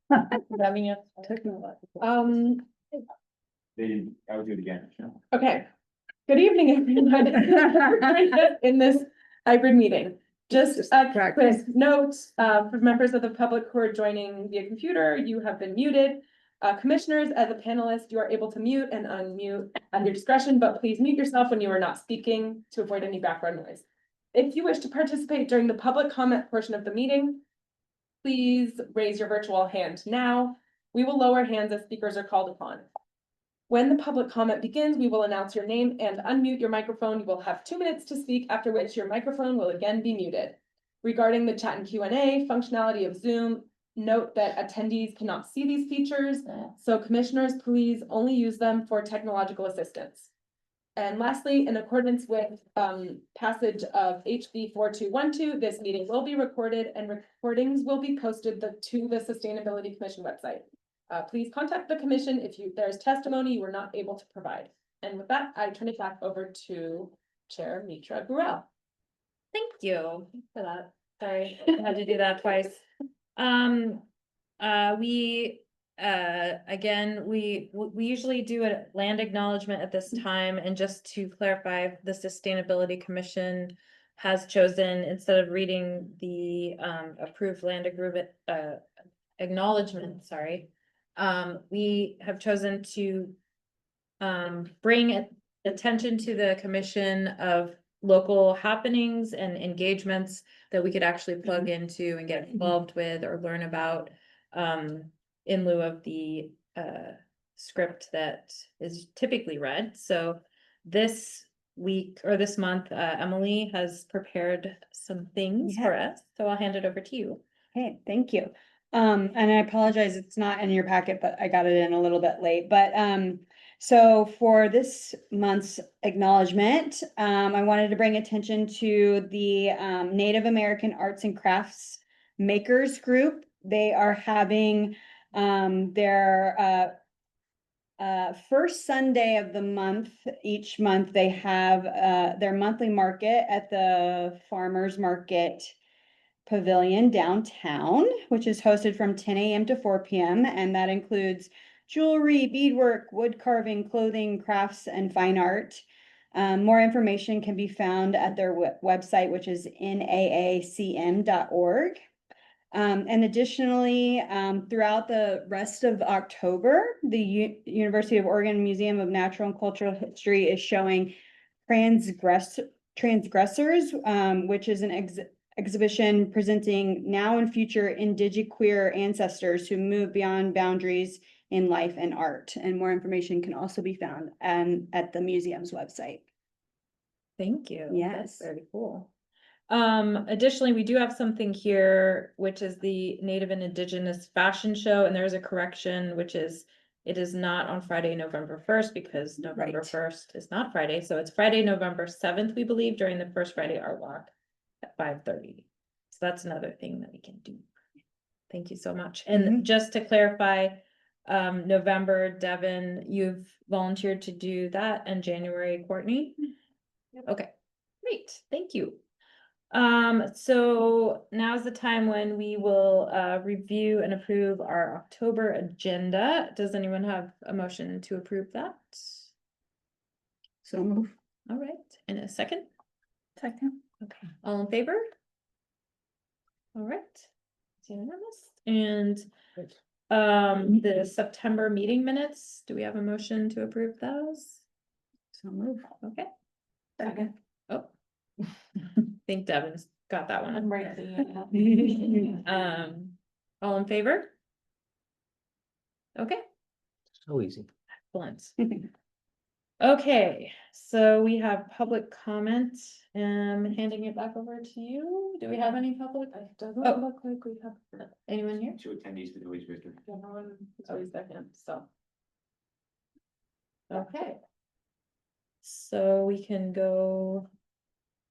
That mean I would do it again. okay. Good evening, everyone. In this hybrid meeting. Just a quick note, for members of the public who are joining via computer, you have been muted. Commissioners, as a panelist, you are able to mute and unmute at your discretion, but please mute yourself when you are not speaking to avoid any background noise. If you wish to participate during the public comment portion of the meeting, please raise your virtual hand now. We will lower hands as speakers are called upon. When the public comment begins, we will announce your name and unmute your microphone. You will have 2 minutes to speak, after which your microphone will again be muted. Regarding the chat and Q&A functionality of Zoom, note that attendees cannot see these features, so commissioners, please only use them for technological assistance. And lastly, in accordance with passage of HB 4212, this meeting will be recorded and recordings will be posted to the Sustainability Commission website. Please contact the commission if there's testimony you were not able to provide. And with that, I turn it back over to Chair Mitra Burrell. Thank you for that. Sorry, I had to do that twice. Again, we usually do a land acknowledgement at this time, and just to clarify, the Sustainability Commission has chosen, instead of reading the approved land agreement acknowledgement, sorry, we have chosen to bring attention to the commission of local happenings and engagements that we could actually plug into and get involved with or learn about, in lieu of the script that is typically read. So this week or this month, Emily has prepared some things for us, so I'll hand it over to you. Okay, thank you. And I apologize, it's not in your packet, but I got it in a little bit late. But so for this month's acknowledgement, I wanted to bring attention to the Native American Arts and Crafts Makers Group. They are having their first Sunday of the month. Each month they have their monthly market at the Farmers Market Pavilion downtown, which is hosted from 10 a.m. to 4 p.m. And that includes jewelry, beadwork, wood carving, clothing, crafts, and fine art. More information can be found at their website, which is naacm.org. And additionally, throughout the rest of October, the University of Oregon Museum of Natural and Cultural History is showing Transgressors, which is an exhibition presenting now and future indigiqueer ancestors who move beyond boundaries in life and art. And more information can also be found at the museum's website. Thank you. Yes. That's very cool. Additionally, we do have something here, which is the Native and Indigenous Fashion Show, and there's a correction, which is it is not on Friday, November 1st, because November 1st is not Friday. So it's Friday, November 7th, we believe, during the first Friday art walk at 5:30. So that's another thing that we can do. Thank you so much. And just to clarify, November, Devin, you've volunteered to do that, and January, Courtney. Okay, great, thank you. So now's the time when we will review and approve our October agenda. Does anyone have a motion to approve that? So move. All right, in a second. Second. Okay, all in favor? All right, it's unanimous. And the September meeting minutes, do we have a motion to approve those? So move. Okay. Second. Oh. I think Devin's got that one. I'm right. All in favor? Okay, So easy. excellent. Okay, so we have public comment, and handing it back over to you. Do we have any public? It doesn't Oh. look like we have. Anyone here? Two attendees to always visit. Everyone is always second, so. Okay. So we can go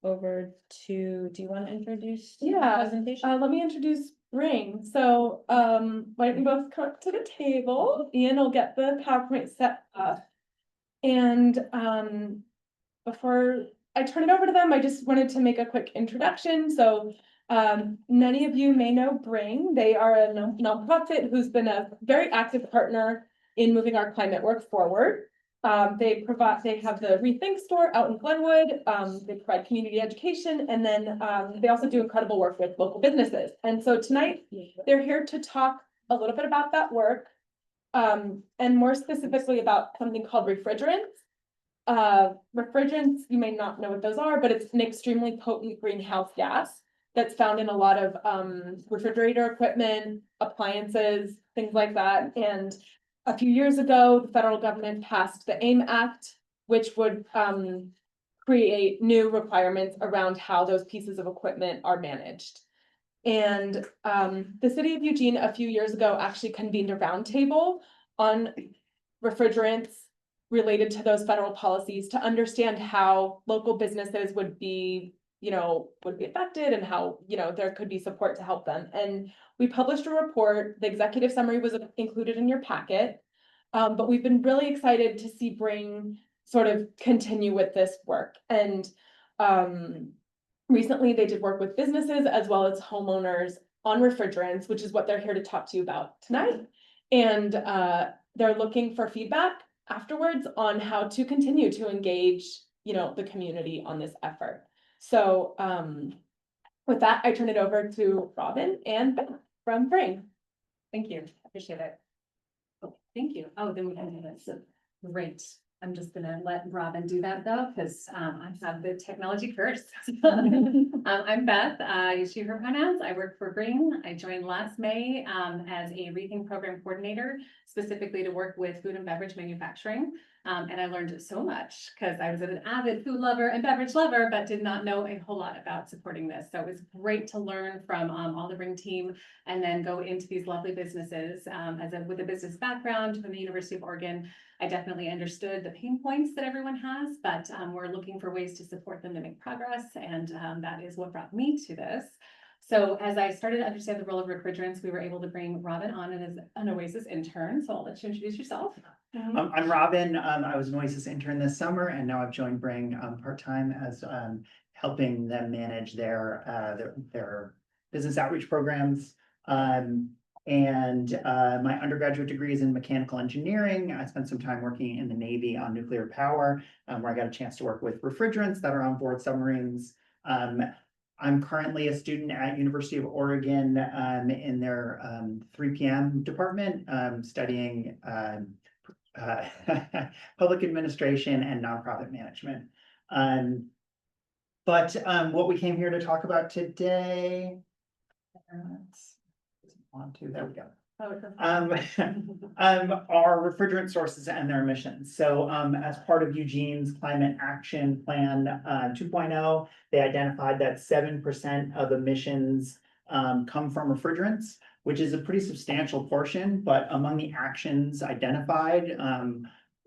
over to, do you want to introduce the Yeah, presentation? let me introduce Ring. So, why don't you both come up to the table? Ian will get the PowerPoint set up. And, before I turn it over to them, I just wanted to make a quick introduction. So many of you may know Bring. They are a nonprofit who's been a very active partner in moving our climate work forward. They have the Rethink store out in Glenwood. They provide community education, and then they also do incredible work with local businesses. And so tonight they're here to talk a little bit about that work, and more specifically about something called refrigerants. Refrigerants, you may not know what those are, but it's an extremely potent greenhouse gas that's found in a lot of refrigerator equipment, appliances, things like that. And a few years ago, the federal government passed the AIM Act, which would create new requirements around how those pieces of equipment are managed. And the city of Eugene a few years ago actually convened a roundtable on refrigerants related to those federal policies to understand how local businesses would be affected, and how, there could be support to help them. And we published a report. The executive summary was included in your packet. But we've been really excited to see Bring sort of continue with this work. And recently they did work with businesses as well as homeowners on refrigerants, which is what they're here to talk to you about tonight. And they're looking for feedback afterwards on how to continue to engage, the community on this effort. So with that, I turn it over to Robin and Beth from Bring. Thank you. Appreciate it. Oh, thank you. Oh, then we can do this. Great. I'm just gonna let Robin do that though, because I have the technology curse. I'm Beth, she, her pronouns. I work for Bring. I joined last May as a Rethink program coordinator, specifically to work with food and beverage manufacturing. And I learned so much because I was an avid food lover and beverage lover, but did not know a whole lot about supporting this. So it was great to learn from all the Bring team and then go into these lovely businesses with a business background from the University of Oregon. I definitely understood the pain points that everyone has, but we're looking for ways to support them to make progress. And that is what brought me to this. So as I started to understand the role of refrigerants, we were able to bring Robin on as an Oasis intern. So I'll let you introduce yourself. I'm Robin. I was an Oasis intern this summer, and now I've joined Bring part-time as helping them manage their business outreach programs. My undergraduate degree is in mechanical engineering. I spent some time working in the Navy on nuclear power, where I got a chance to work with refrigerants that are on board submarines. I'm currently a student at University of Oregon in their 3PM department, studying public administration and nonprofit management. But what we came here to talk about today, there we go. Are refrigerant sources and their emissions. So as part of Eugene's Climate Action Plan 2.0, they identified that 7% of emissions come from refrigerants, which is a pretty substantial portion. But among the actions identified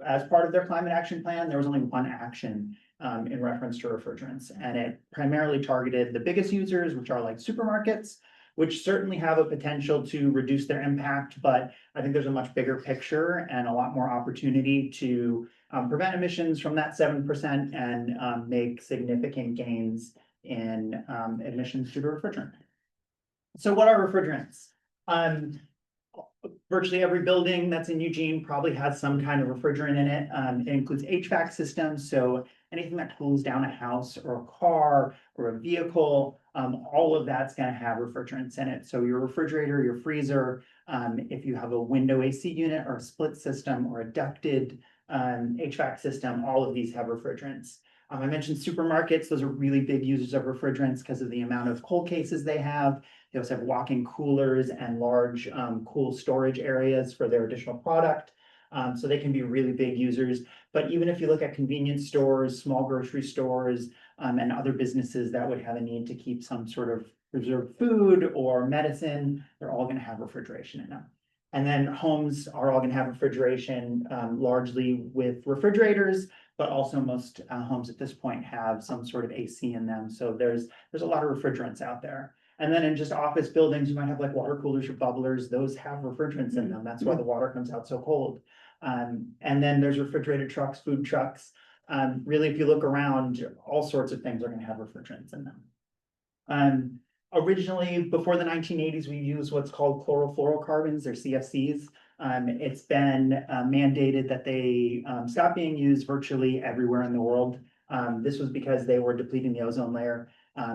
as part of their climate action plan, there was only one action in reference to refrigerants, and it primarily targeted the biggest users, which are like supermarkets, which certainly have a potential to reduce their impact. But I think there's a much bigger picture and a lot more opportunity to prevent emissions from that 7% and make significant gains in emissions due to refrigerant. So what are refrigerants? Virtually every building that's in Eugene probably has some kind of refrigerant in it. It includes HVAC systems, so anything that cools down a house or a car or a vehicle, all of that's going to have refrigerants in it. So your refrigerator, your freezer, if you have a window AC unit or a split system or a ducted HVAC system, all of these have refrigerants. I mentioned supermarkets. Those are really big users of refrigerants because of the amount of cold cases they have. They also have walk-in coolers and large cool storage areas for their additional product. So they can be really big users. But even if you look at convenience stores, small grocery stores, and other businesses that would have a need to keep some sort of preserved food or medicine, they're all going to have refrigeration in them. And then homes are all going to have refrigeration, largely with refrigerators, but also most homes at this point have some sort of AC in them. So there's a lot of refrigerants out there. And then in just office buildings, you might have like water coolers or bubblers. Those have refrigerants in them. That's why the water comes out so cold. And then there's refrigerated trucks, food trucks. Really, if you look around, all sorts of things are gonna have refrigerants in them. Originally, before the 1980s, we used what's called chlorofluorocarbons, or CFCs. It's been mandated that they stop being used virtually everywhere in the world. This was because they were depleting the ozone layer.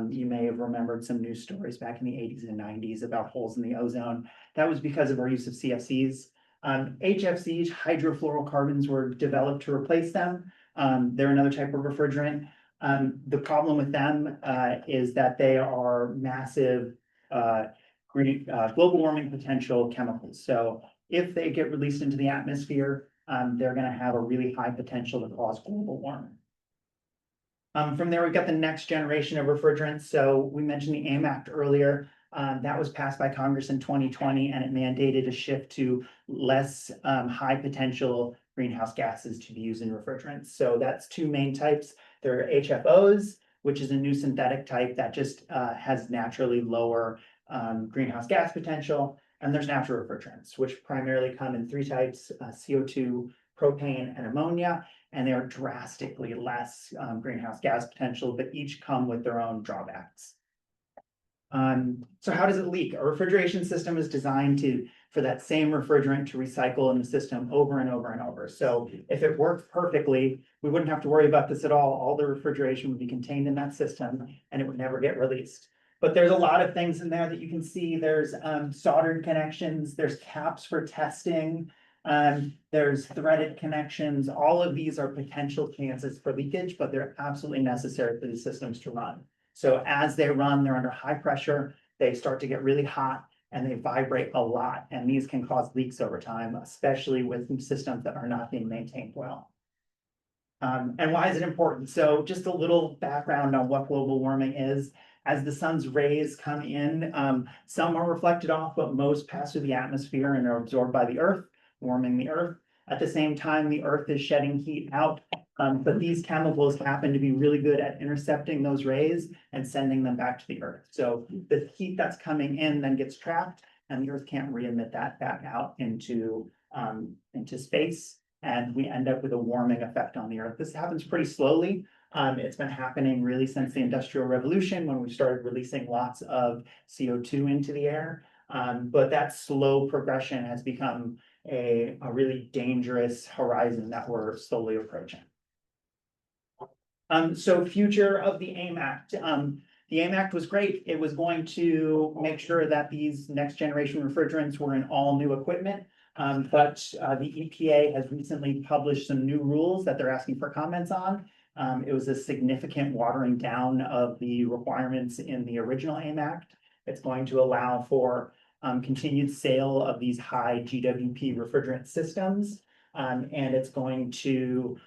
You may have remembered some news stories back in the 80s and 90s about holes in the ozone. That was because of our use of CFCs. HFCs, hydrofluorocarbons, were developed to replace them. They're another type of refrigerant. The problem with them is that they are massive global warming potential chemicals. So if they get released into the atmosphere, they're going to have a really high potential to cause global warming. From there, we've got the next generation of refrigerants. So we mentioned the AIM Act earlier. That was passed by Congress in 2020, and it mandated a shift to less high potential greenhouse gases to be used in refrigerants. So that's two main types. There are HFOs, which is a new synthetic type that just has naturally lower greenhouse gas potential. And there's natural refrigerants, which primarily come in three types: CO2, propane, and ammonia. And they are drastically less greenhouse gas potential, but each come with their own drawbacks. So how does it leak? A refrigeration system is designed for that same refrigerant to recycle in the system over and over and over. So if it worked perfectly, we wouldn't have to worry about this at all. All the refrigeration would be contained in that system and it would never get released. But there's a lot of things in there that you can see. There's soldered connections, there's caps for testing, there's threaded connections. All of these are potential chances for leakage, but they're absolutely necessary for these systems to run. So as they run, they're under high pressure, they start to get really hot and they vibrate a lot. And these can cause leaks over time, especially with systems that are not being maintained well. And why is it important? So just a little background on what global warming is. As the sun's rays come in, some are reflected off, but most pass through the atmosphere and are absorbed by the earth, warming the earth. At the same time, the earth is shedding heat out. But these chemicals happen to be really good at intercepting those rays and sending them back to the earth. So the heat that's coming in then gets trapped and the earth can't re-emit that back out into space. And we end up with a warming effect on the earth. This happens pretty slowly. It's been happening really since the Industrial Revolution, when we started releasing lots of CO2 into the air. But that slow progression has become a really dangerous horizon that we're slowly approaching. So future of the AIM Act. The AIM Act was great. It was going to make sure that these next generation refrigerants were in all new equipment. But the EPA has recently published some new rules that they're asking for comments on. It was a significant watering down of the requirements in the original AIM Act. It's going to allow for continued sale of these high GWP refrigerant systems. And it's going to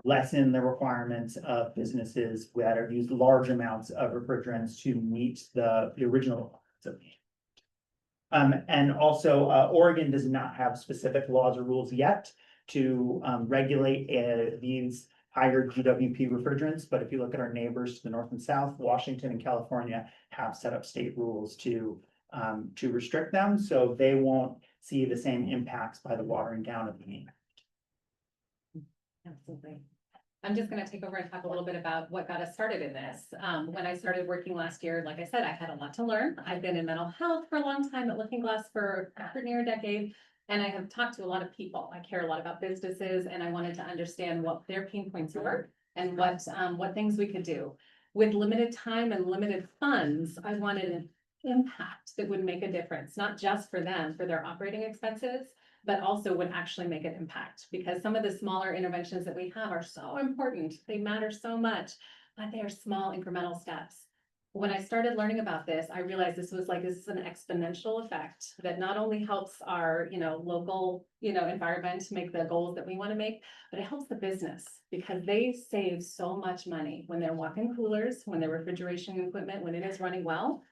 lessen the requirements of businesses that have used large amounts of refrigerants to meet the original requirements of the and also, Oregon does not have specific laws or rules yet to regulate these higher GWP refrigerants. But if you look at our neighbors to the north and south, Washington and California have set up state rules to restrict them, so they won't see the same impacts by the watering down of the AIM. Absolutely. I'm just going to take over and talk a little bit about what got us started in this. When I started working last year, like I said, I had a lot to learn. I've been in mental health for a long time at Looking Glass for near a decade, and I have talked to a lot of people. I care a lot about businesses, and I wanted to understand what their pain points were and what things we could do. With limited time and limited funds, I wanted an impact that would make a difference, not just for them, for their operating expenses, but also would actually make an impact, because some of the smaller interventions that we have are so important. They matter so much, but they are small incremental steps. When I started learning about this, I realized this is an exponential effect that not only helps our, local, environment to make the goals that we want to make, but it helps the business, because they save so much money when they're walk-in coolers, when their refrigeration equipment, when it is running well,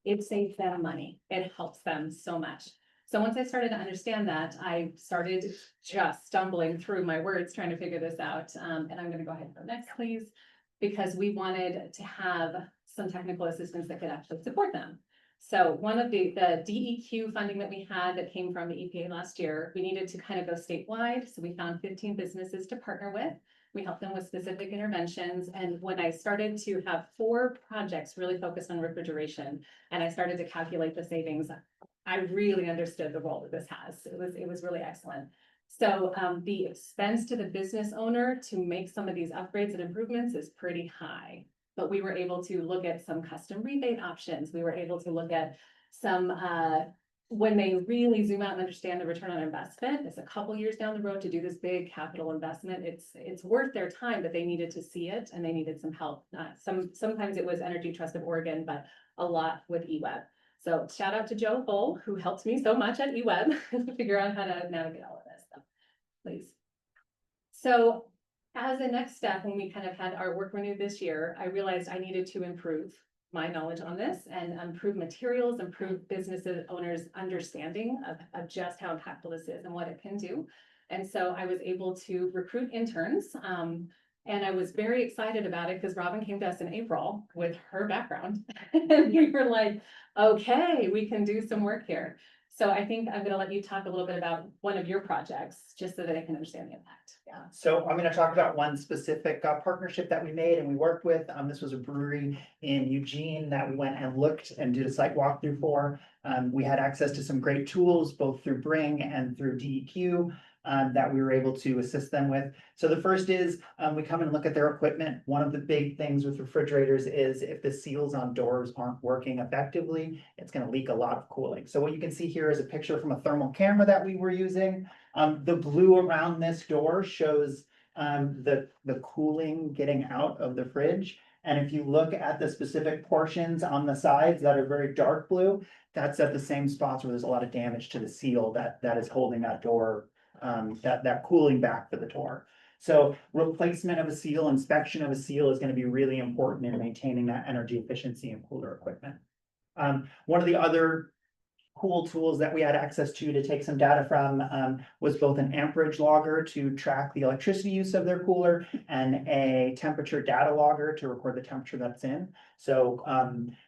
it saves them money. It helps them so much. So once I started to understand that, I started just stumbling through my words trying to figure this out. And I'm going to go ahead and go next, please, because we wanted to have some technical assistance that could actually support them. So one of the DEQ funding that we had that came from the EPA last year, we needed to kind of go statewide. So we found 15 businesses to partner with. We helped them with specific interventions. And when I started to have 4 projects really focused on refrigeration, and I started to calculate the savings, I really understood the role that this has. It was really excellent. So the expense to the business owner to make some of these upgrades and improvements is pretty high. But we were able to look at some custom rebate options. We were able to look at some, when they really zoom out and understand the return on investment, it's a couple years down the road to do this big capital investment. It's worth their time, but they needed to see it and they needed some help. Sometimes it was Energy Trust of Oregon, but a lot with eWeb. So shout out to Joe Bull, who helped me so much at eWeb to figure out how to navigate all of this stuff, please. So as a next step, when we kind of had our work renewed this year, I realized I needed to improve my knowledge on this and improve materials, improve business owners' understanding of just how impactful this is and what it can do. And so I was able to recruit interns. And I was very excited about it because Robin came to us in April with her background. And we were like, okay, we can do some work here. So I think I'm going to let you talk a little bit about one of your projects, just so that I can understand the impact. Yeah, so I'm gonna talk about one specific partnership that we made and we worked with. This was a brewery in Eugene that we went and looked and did a site walkthrough for. We had access to some great tools, both through Bring and through DEQ, that we were able to assist them with. So the first is, we come and look at their equipment. One of the big things with refrigerators is if the seals on doors aren't working effectively, it's gonna leak a lot of cooling. So what you can see here is a picture from a thermal camera that we were using. The blue around this door shows the cooling getting out of the fridge. And if you look at the specific portions on the sides that are very dark blue, that's at the same spots where there's a lot of damage to the seal that is holding that door, that cooling back for the door. So replacement of a seal, inspection of a seal is going to be really important in maintaining that energy efficiency in cooler equipment. One of the other cool tools that we had access to take some data from was both an amperage logger to track the electricity use of their cooler and a temperature data logger to record the temperature that's in. So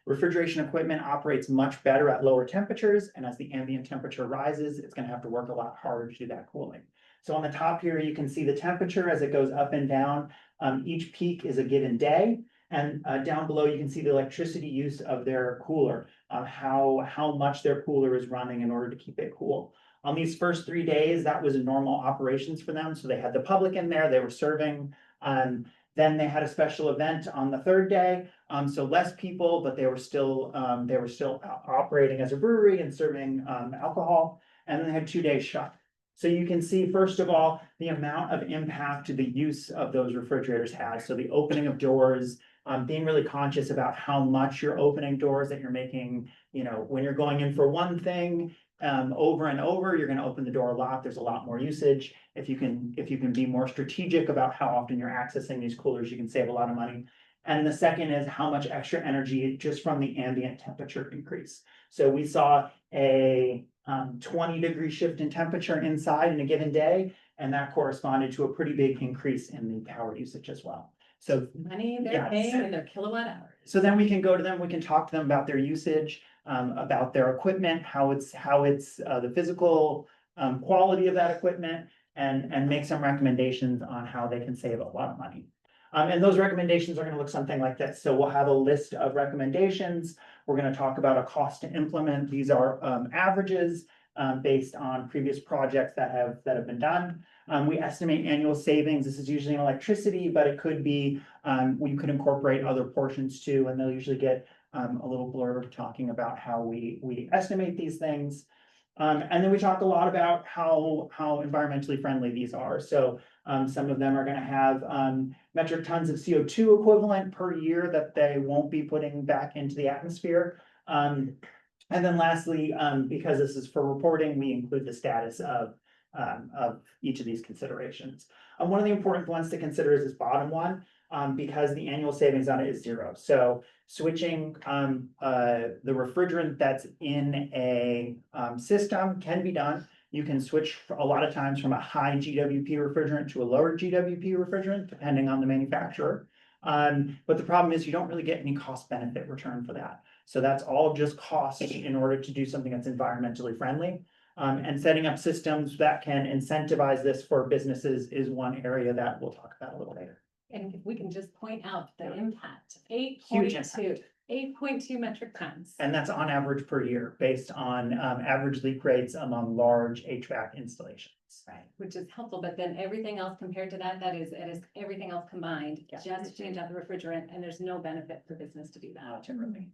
refrigeration equipment operates much better at lower temperatures, and as the ambient temperature rises, it's going to have to work a lot harder to do that cooling. So on the top here, you can see the temperature as it goes up and down. Each peak is a given day. And down below, you can see the electricity use of their cooler, how much their cooler is running in order to keep it cool. On these first 3 days, that was normal operations for them. So they had the public in there, they were serving. Then they had a special event on the 3rd day. So less people, but they were still operating as a brewery and serving alcohol. And then they had 2 days shut. So you can see, first of all, the amount of impact the use of those refrigerators has. So the opening of doors, being really conscious about how much you're opening doors, that you're making, when you're going in for one thing over and over, you're going to open the door a lot. There's a lot more usage. If you can be more strategic about how often you're accessing these coolers, you can save a lot of money. And the second is how much extra energy just from the ambient temperature increase. So we saw a 20-degree shift in temperature inside in a given day, and that corresponded to a pretty big increase in the power usage as well. So Money they're yes. paying in their kilowatt hours. So then we can go to them, we can talk to them about their usage, about their equipment, how it's the physical quality of that equipment, and make some recommendations on how they can save a lot of money. And those recommendations are going to look something like this. So we'll have a list of recommendations. We're going to talk about a cost to implement. These are averages based on previous projects that have been done. We estimate annual savings. This is usually in electricity, but it could be, we could incorporate other portions too, and they'll usually get a little blurb talking about how we estimate these things. And then we talk a lot about how environmentally friendly these are. So some of them are going to have metric tons of CO2 equivalent per year that they won't be putting back into the atmosphere. And then lastly, because this is for reporting, we include the status of each of these considerations. One of the important ones to consider is this bottom one, because the annual savings on it is 0. So switching the refrigerant that's in a system can be done. You can switch a lot of times from a high GWP refrigerant to a lower GWP refrigerant, depending on the manufacturer. But the problem is you don't really get any cost benefit return for that. So that's all just cost in order to do something that's environmentally friendly. And setting up systems that can incentivize this for businesses is one area that we'll talk about a little later. And if we can just point out the impact, eight Huge point two, 8.2 metric tons. And that's on average per year, based on average leak rates among large HVAC installations. Right, which is helpful, but then everything else compared to that, it is everything else combined, just to change out the refrigerant, and there's no benefit for business to do that generally.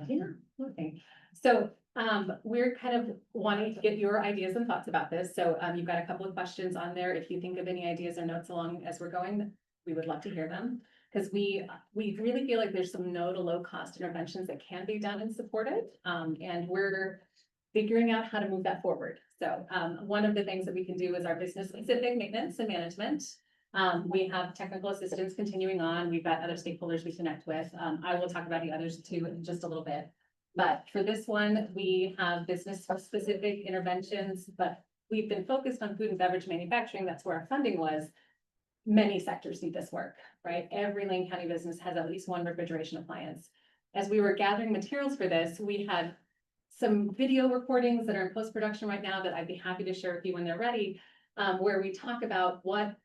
Yeah, okay. So, we're kind of wanting to get your ideas and thoughts about this. So, you've got a couple of questions on there. If you think of any ideas or notes along as we're going, we would love to hear them. Because we really feel like there's some no to low cost interventions that can be done and supported. And we're figuring out how to move that forward. So, one of the things that we can do is our business specific maintenance and management. We have technical assistance continuing on. We've got other stakeholders we connect with. I will talk about the others too in just a little bit. But for this one, we have business specific interventions, but we've been focused on food and beverage manufacturing. That's where our funding was. Many sectors need this work, right? Every Lane County business has at least one refrigeration appliance. As we were gathering materials for this, we had some video recordings that are in post-production right now that I'd be happy to share with you when they're ready, where we talk about what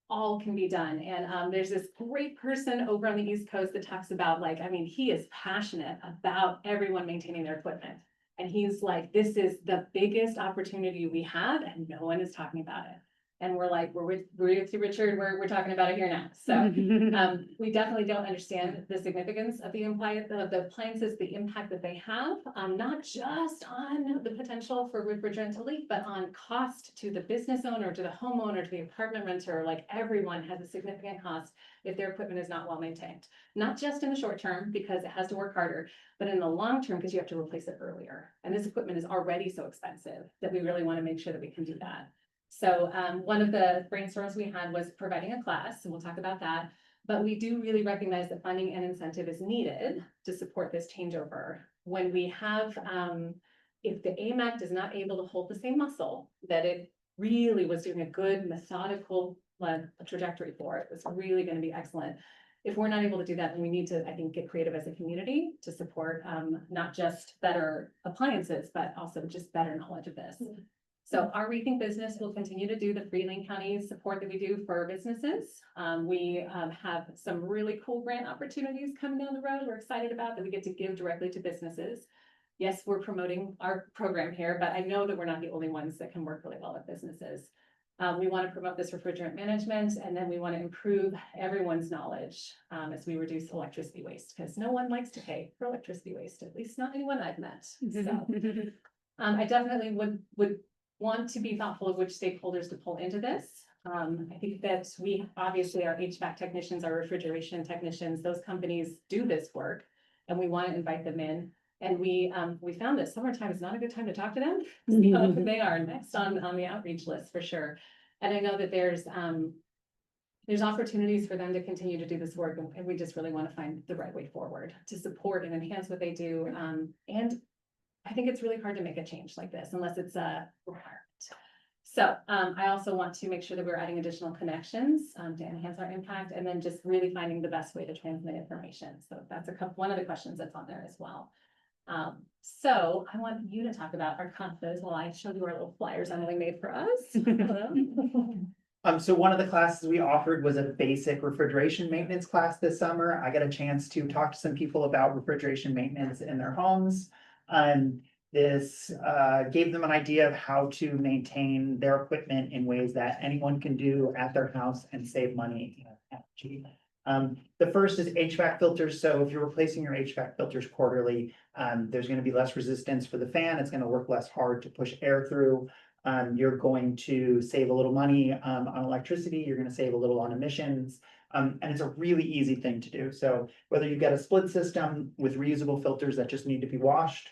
all can be done. And there's this great person over on the East Coast that talks about, like, I mean, he is passionate about everyone maintaining their equipment. And he's like, this is the biggest opportunity we have and no one is talking about it. And we're like, we're with you, Richard, we're talking about it here now. So we definitely don't understand the significance of the appliances, the impact that they have, not just on the potential for refrigerant to leak, but on cost to the business owner, to the homeowner, to the apartment renter. Like, everyone has a significant cost if their equipment is not well maintained. Not just in the short term, because it has to work harder, but in the long term, because you have to replace it earlier. And this equipment is already so expensive that we really want to make sure that we can do that. So one of the brainstorms we had was providing a class, and we'll talk about that. But we do really recognize that funding and incentive is needed to support this changeover. When we have, if the AIM Act is not able to hold the same muscle that it really was doing a good methodical trajectory for, it was really going to be excellent. If we're not able to do that, then we need to, I think, get creative as a community to support not just better appliances, but also just better knowledge of this. So our Rethink Business will continue to do the free Lane County support that we do for businesses. We have some really cool grant opportunities coming down the road we're excited about that we get to give directly to businesses. Yes, we're promoting our program here, but I know that we're not the only ones that can work really well with businesses. We want to promote this refrigerant management, and then we want to improve everyone's knowledge as we reduce electricity waste, because no one likes to pay for electricity waste, at least not anyone I've met. So I definitely would want to be thoughtful of which stakeholders to pull into this. I think that we, obviously, our HVAC technicians, our refrigeration technicians, those companies do this work, and we want to invite them in. And we found that summertime is not a good time to talk to them. So they are next on the outreach list for sure. And I know that there's opportunities for them to continue to do this work, and we just really want to find the right way forward to support and enhance what they do. And I think it's really hard to make a change like this unless it's a requirement. So I also want to make sure that we're adding additional connections to enhance our impact, and then just really finding the best way to transmit information. So that's one of the questions that's on there as well. So I want you to talk about our conference while I show you our little flyers Emily made for us. So one of the classes we offered was a basic refrigeration maintenance class this summer. I got a chance to talk to some people about refrigeration maintenance in their homes. This gave them an idea of how to maintain their equipment in ways that anyone can do at their house and save money and energy. The first is HVAC filters. So if you're replacing your HVAC filters quarterly, there's going to be less resistance for the fan. It's going to work less hard to push air through. You're going to save a little money on electricity. You're going to save a little on emissions. And it's a really easy thing to do. So whether you've got a split system with reusable filters that just need to be washed,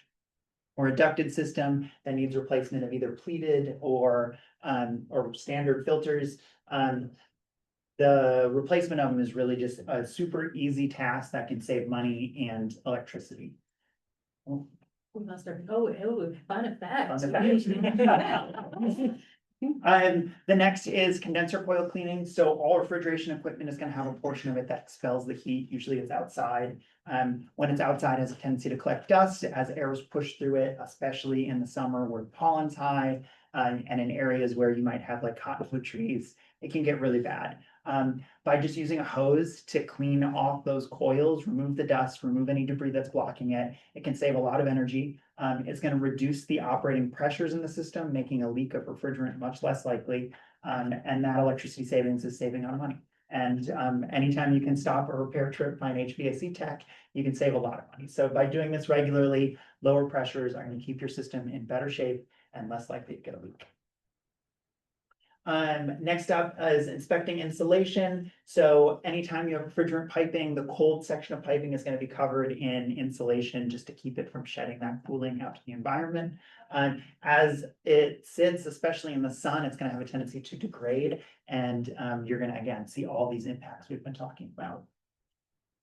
or a ducted system that needs replacement of either pleated or standard filters, the replacement of them is really just a super easy task that can save money and electricity. We must have, fun effect. Fun effect. The next is condenser coil cleaning. So all refrigeration equipment is gonna have a portion of it that expels the heat. Usually it's outside. When it's outside, it has a tendency to collect dust as air is pushed through it, especially in the summer where pollen's high, and in areas where you might have like cottonwood trees, it can get really bad. By just using a hose to clean off those coils, remove the dust, remove any debris that's blocking it, it can save a lot of energy. It's gonna reduce the operating pressures in the system, making a leak of refrigerant much less likely. And that electricity savings is saving on money. And anytime you can stop a repair trip by an HVAC tech, you can save a lot of money. So by doing this regularly, lower pressures are gonna keep your system in better shape and less likely to get a leak. Next up is inspecting insulation. So anytime you have refrigerant piping, the cold section of piping is going to be covered in insulation just to keep it from shedding that cooling out to the environment. As it sits, especially in the sun, it's going to have a tendency to degrade, and you're going to again see all these impacts we've been talking about.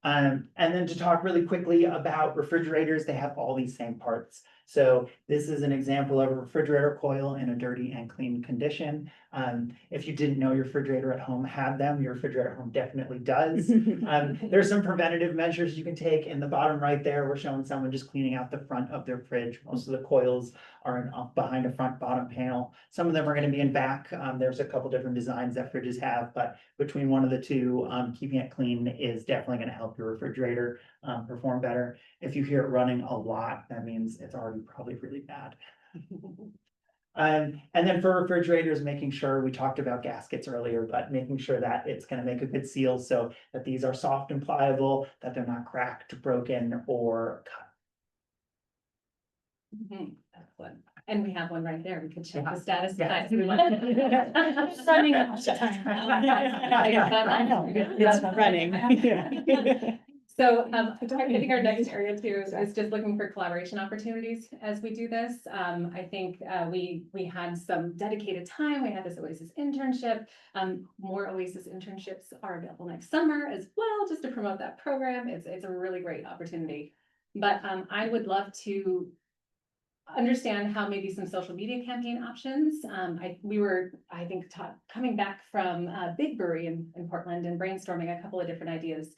And then to talk really quickly about refrigerators, they have all these same parts. So this is an example of a refrigerator coil in a dirty and clean condition. If you didn't know your refrigerator at home had them, your refrigerator at home definitely does. There's some preventative measures you can take. In the bottom right there, we're showing someone just cleaning out the front of their fridge. Most of the coils are behind a front bottom panel. Some of them are going to be in back. There's a couple different designs that fridges have, but between one of the two, keeping it clean is definitely going to help your refrigerator perform better. If you hear it running a lot, that means it's already probably really bad. And then for refrigerators, making sure, we talked about gaskets earlier, but making sure that it's going to make a good seal so that these are soft and pliable, that they're not cracked, broken, or cut. Excellent. And we have one right there. We could check the status. Yeah. Running out of time. I know. It's running. So I think our next area too is just looking for collaboration opportunities as we do this. I think we had some dedicated time. We had this Oasis internship. More Oasis internships are available next summer as well, just to promote that program. It's a really great opportunity. But I would love to understand how maybe some social media campaign options. We were, I think, coming back from Big Brewery in Portland and brainstorming a couple of different ideas.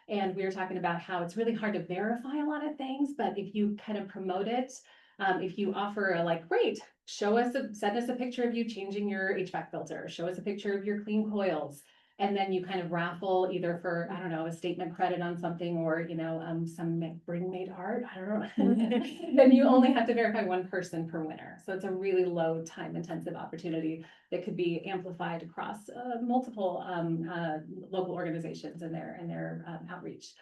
And we were talking about how it's really hard to verify a lot of things, but if you kind of promote it, if you offer a like, great, send us a picture of you changing your HVAC filter, show us a picture of your clean coils. And then you kind of raffle either for, I don't know, a statement credit on something or, you know, some bring made art, I don't know. Then you only have to verify one person per winner. So it's a really low time intensive opportunity that could be amplified across multiple local organizations and their outreach.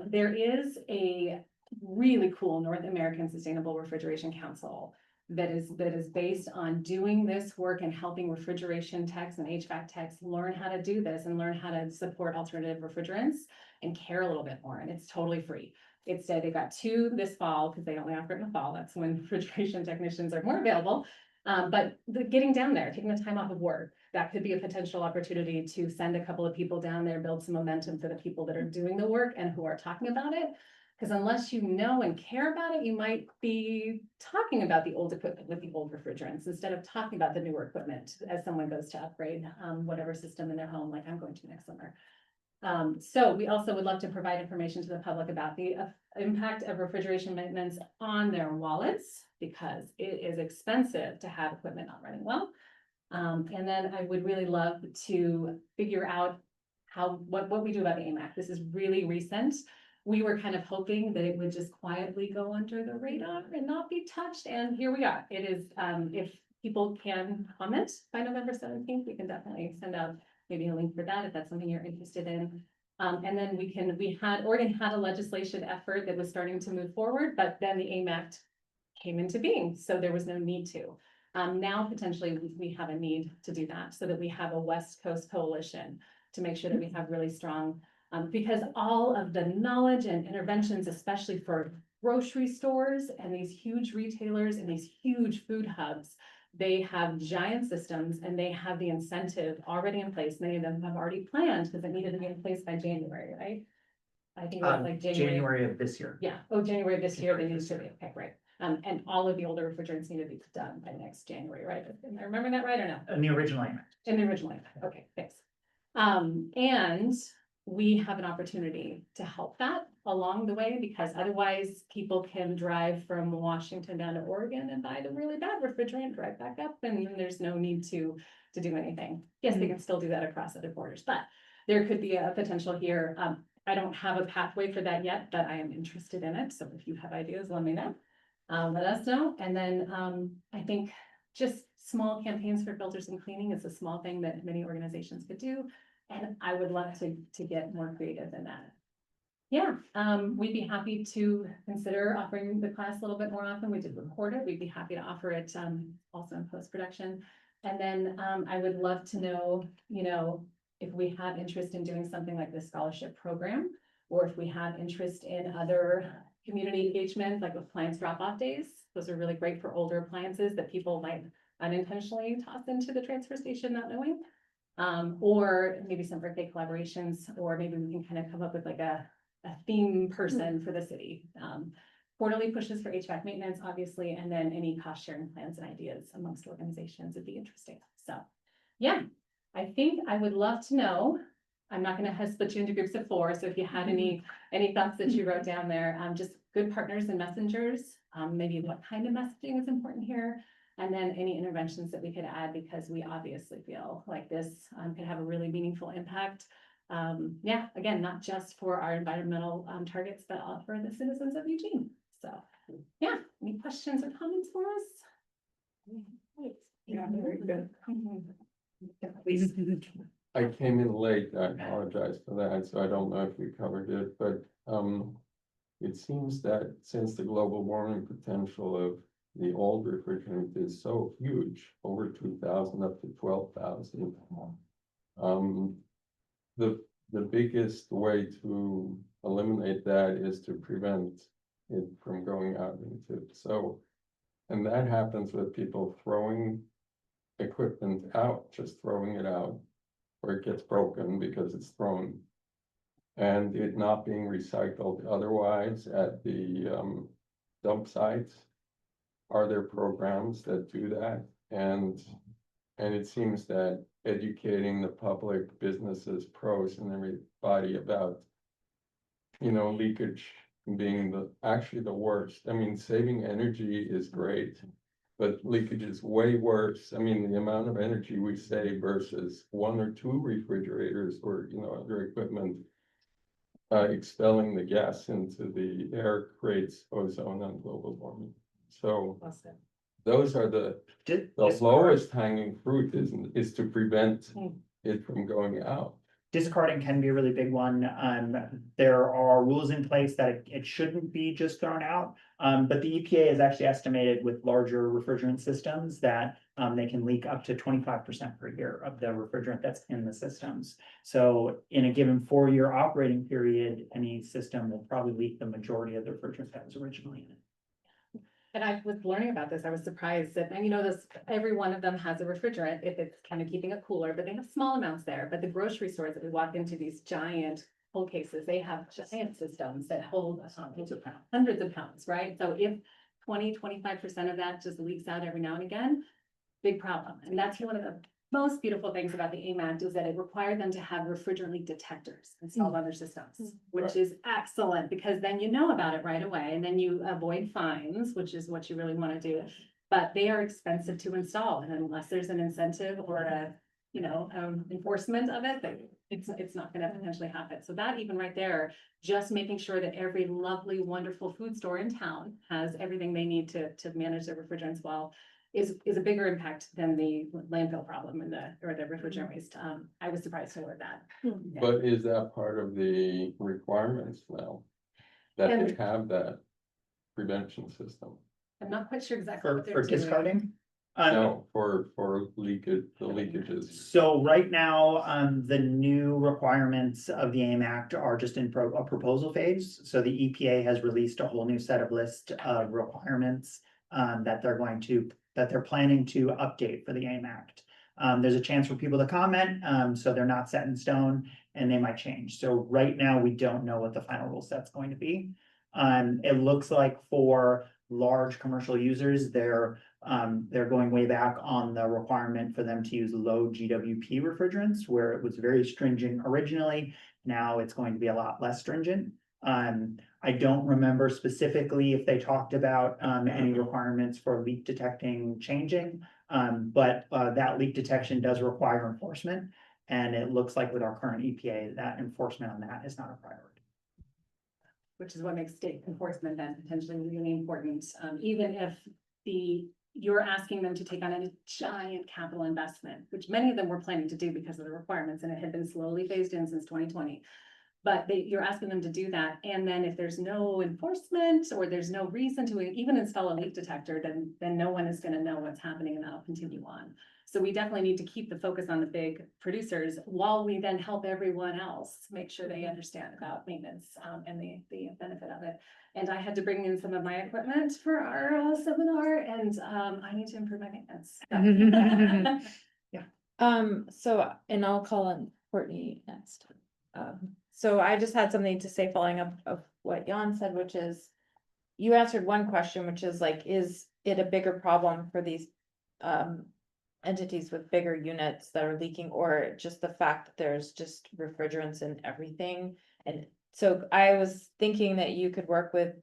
There is a really cool North American Sustainable Refrigeration Council that is based on doing this work and helping refrigeration techs and HVAC techs learn how to do this and learn how to support alternative refrigerants and care a little bit more. And it's totally free. They got 2 this fall because they only offer it in the fall. That's when refrigeration technicians are more available. But getting down there, taking the time off of work, that could be a potential opportunity to send a couple of people down there, build some momentum for the people that are doing the work and who are talking about it. Because unless you know and care about it, you might be talking about the old equipment with the old refrigerants instead of talking about the newer equipment as someone goes to upgrade whatever system in their home, like I'm going to next summer. So we also would love to provide information to the public about the impact of refrigeration maintenance on their wallets, because it is expensive to have equipment not running well. And then I would really love to figure out what we do about the AMAC. This is really recent. We were kind of hoping that it would just quietly go under the radar and not be touched. And here we are. It is, if people can comment by November 17th, we can definitely send out maybe a link for that if that's something you're interested in. And then Oregon had a legislation effort that was starting to move forward, but then the AIM Act came into being. So there was no need to. Now potentially we have a need to do that so that we have a West Coast coalition to make sure that we have really strong because all of the knowledge and interventions, especially for grocery stores and these huge retailers and these huge food hubs, they have giant systems and they have the incentive already in place. Many of them have already planned because it needed to be in place by January, right? I think it was like January of this year. Yeah. Oh, January of this year, they used to be. Okay, great. And all of the older refrigerants need to be done by next January, right? Am I remembering that right or no? In the original AMAC. In the original, okay, thanks. And we have an opportunity to help that along the way, because otherwise people can drive from Washington down to Oregon and buy the really bad refrigerant, drive back up, and then there's no need to do anything. Yes, they can still do that across other borders, but there could be a potential here. I don't have a pathway for that yet, but I am interested in it. So if you have ideas, let me know. Let us know. And then, I think just small campaigns for filters and cleaning is a small thing that many organizations could do. And I would love to get more creative in that. Yeah, we'd be happy to consider offering the class a little bit more often. We did record it. We'd be happy to offer it, also in post-production. And then, I would love to know, if we have interest in doing something like the scholarship program, or if we have interest in other community engagement, like appliance drop-off days. Those are really great for older appliances that people might unintentionally toss into the transfer station not knowing. Or maybe some birthday collaborations, or maybe we can kind of come up with like a theme person for the city. Quarterly pushes for HVAC maintenance, obviously, and then any cost sharing plans and ideas amongst organizations would be interesting. So, yeah, I think I would love to know. I'm not gonna split you into groups of 4, so if you had any thoughts that you wrote down there, just good partners and messengers, maybe what kind of messaging is important here, and then any interventions that we could add, because we obviously feel like this could have a really meaningful impact. Yeah, again, not just for our environmental targets, but all for the citizens of Eugene. So, yeah, any questions or comments for us? Yeah, very good. Please. I came in late, I apologize for that, so I don't know if we covered it, but it seems that since the global warming potential of the old refrigerant is so huge, over 2,000 up to 12,000. The biggest way to eliminate that is to prevent it from going out into, so, and that happens with people throwing equipment out, just throwing it out, or it gets broken because it's thrown, and it not being recycled otherwise at the dump sites. Are there programs that do that? And it seems that educating the public, businesses, pros, and everybody about, leakage being actually the worst. I mean, saving energy is great, but leakage is way worse. I mean, the amount of energy we save versus 1 or 2 refrigerators or, other equipment expelling the gas into the air creates ozone and global warming. So those are the lowest hanging fruit is to prevent it from going out. Discarding can be a really big one. There are rules in place that it shouldn't be just thrown out. But the EPA has actually estimated with larger refrigerant systems that they can leak up to 25% per year of the refrigerant that's in the systems. So in a given 4-year operating period, any system will probably leak the majority of the refrigerant that was originally in it. And I was learning about this. I was surprised that, and every one of them has a refrigerant if it's kind of keeping it cooler, but they have small amounts there. But the grocery stores that we walk into, these giant cold cases, they have giant systems that hold hundreds of pounds, right? So if 25% of that just leaks out every now and again, big problem. And that's one of the most beautiful things about the AIM Act is that it required them to have refrigerant leak detectors installed on their systems, which is excellent, because then you know about it right away, and then you avoid fines, which is what you really want to do. But they are expensive to install, and unless there's an incentive or a enforcement of it, it's not going to potentially happen. So that even right there, just making sure that every lovely, wonderful food store in town has everything they need to manage their refrigerants well is a bigger impact than the landfill problem or the refrigerant waste. I was surprised to learn that. Yeah. But is that part of the requirements now? That they have that prevention system? I'm not quite sure exactly what they're For doing. discarding? No, for leakage, the leakages. So right now, the new requirements of the AIM Act are just in a proposal phase. So the EPA has released a whole new set of list of requirements that they're planning to update for the AIM Act. There's a chance for people to comment, so they're not set in stone and they might change. So right now, we don't know what the final rule set's going to be. It looks like for large commercial users, they're going way back on the requirement for them to use low GWP refrigerants, where it was very stringent originally. Now it's going to be a lot less stringent. I don't remember specifically if they talked about any requirements for leak detecting changing. But that leak detection does require enforcement. And it looks like with our current EPA, that enforcement on that is not a priority. Which is what makes state enforcement then potentially really important, even if you're asking them to take on a giant capital investment, which many of them were planning to do because of the requirements, and it had been slowly phased in since 2020. But you're asking them to do that, and then if there's no enforcement or there's no reason to even install a leak detector, then no one is gonna know what's happening and that'll continue on. So we definitely need to keep the focus on the big producers while we then help everyone else make sure they understand about maintenance and the benefit of it. And I had to bring in some of my equipment for our seminar, and I need to improve my maintenance. So, and I'll call on Courtney next. So I just had something to say following up of what Jan said, which is, you answered one question, which is like, is it a bigger problem for these entities with bigger units that are leaking, or just the fact that there's just refrigerants in everything? And so I was thinking that you could work with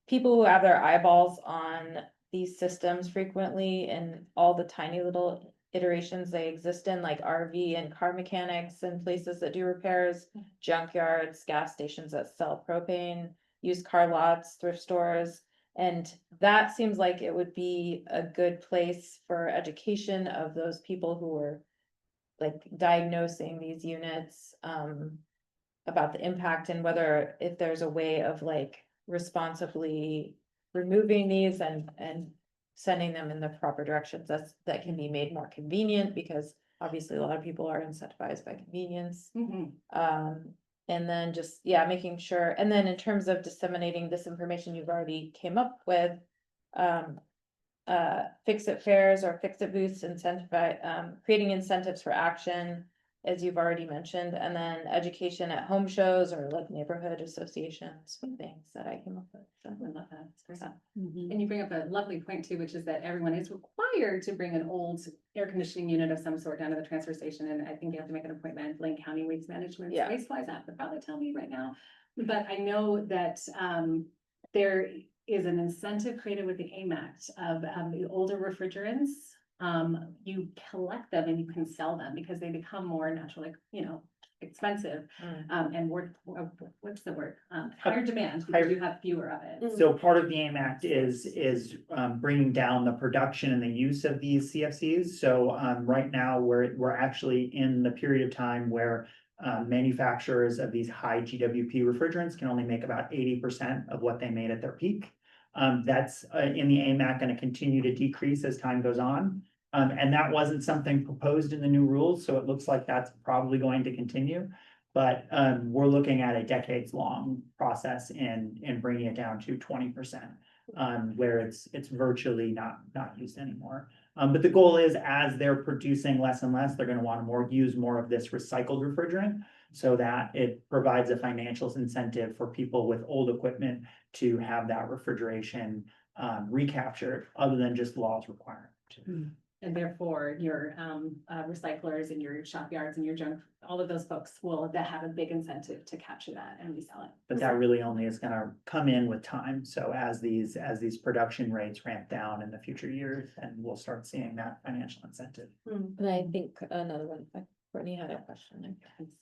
people who have their eyeballs on these systems frequently and all the tiny little iterations they exist in, like RV and car mechanics and places that do repairs, junkyards, gas stations that sell propane, used car lots, thrift stores. And that seems like it would be a good place for education of those people who are like diagnosing these units, about the impact and whether if there's a way of like responsibly removing these and sending them in the proper directions that can be made more convenient, because obviously a lot of people are incentivized by convenience. And then just, yeah, making sure, and then in terms of disseminating this information you've already came up with, fix-it fairs or fix-it booths, creating incentives for action, as you've already mentioned, and then education at home shows or like neighborhood associations, things that I came up with. So I love that. It's great. And you bring up a lovely point too, which is that everyone is required to bring an old air conditioning unit of some sort down to the transfer station. And I think you have to make an appointment. Lane County Waste Management, Yeah. Waste Wise app would probably tell me right now. But I know that there is an incentive created with the AIM Act of the older refrigerants. You collect them and you can sell them because they become more naturally, expensive. And what's the word? Higher demand because you have fewer of it. So part of the AIM Act is bringing down the production and the use of these CFCs. So right now, we're actually in the period of time where manufacturers of these high GWP refrigerants can only make about 80% of what they made at their peak. That's in the AIM Act going to continue to decrease as time goes on. And that wasn't something proposed in the new rules, so it looks like that's probably going to continue. But we're looking at a decades-long process in bringing it down to 20%, where it's virtually not used anymore. But the goal is, as they're producing less and less, they're going to want to use more of this recycled refrigerant, so that it provides a financial incentive for people with old equipment to have that refrigeration recaptured, other than just laws requiring it to. And therefore, your recyclers and your shop yards and your junk, all of those folks will have a big incentive to capture that and resell it. But that really only is gonna come in with time. So as these production rates ramp down in the future years, then we'll start seeing that financial incentive. And I think another one, Courtney had a question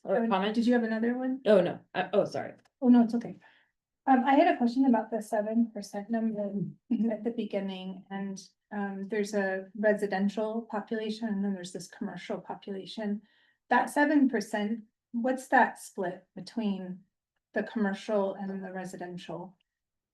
or a comment. Did you have another one? Oh, no, sorry. Oh, no, it's okay. I had a question about the 7% number at the beginning, and there's a residential population and then there's this commercial population. That 7%, what's that split between the commercial and the residential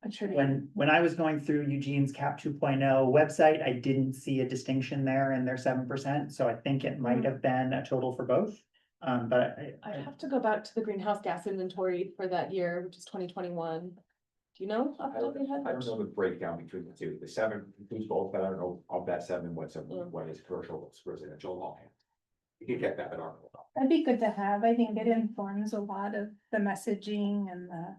attribute? When I was going through Eugene's CAP 2.0 website, I didn't see a distinction there in their 7%. So I think it might have been a total for both. But I have to go back to the greenhouse gas inventory for that year, which is 2021. Do you know off the top of your head? I don't know the breakdown between the two. The 7 includes both, but I don't know of that 7, what is commercial, what's residential offhand. You can get that, but I don't know. That'd be good to have. I think it informs a lot of the messaging and the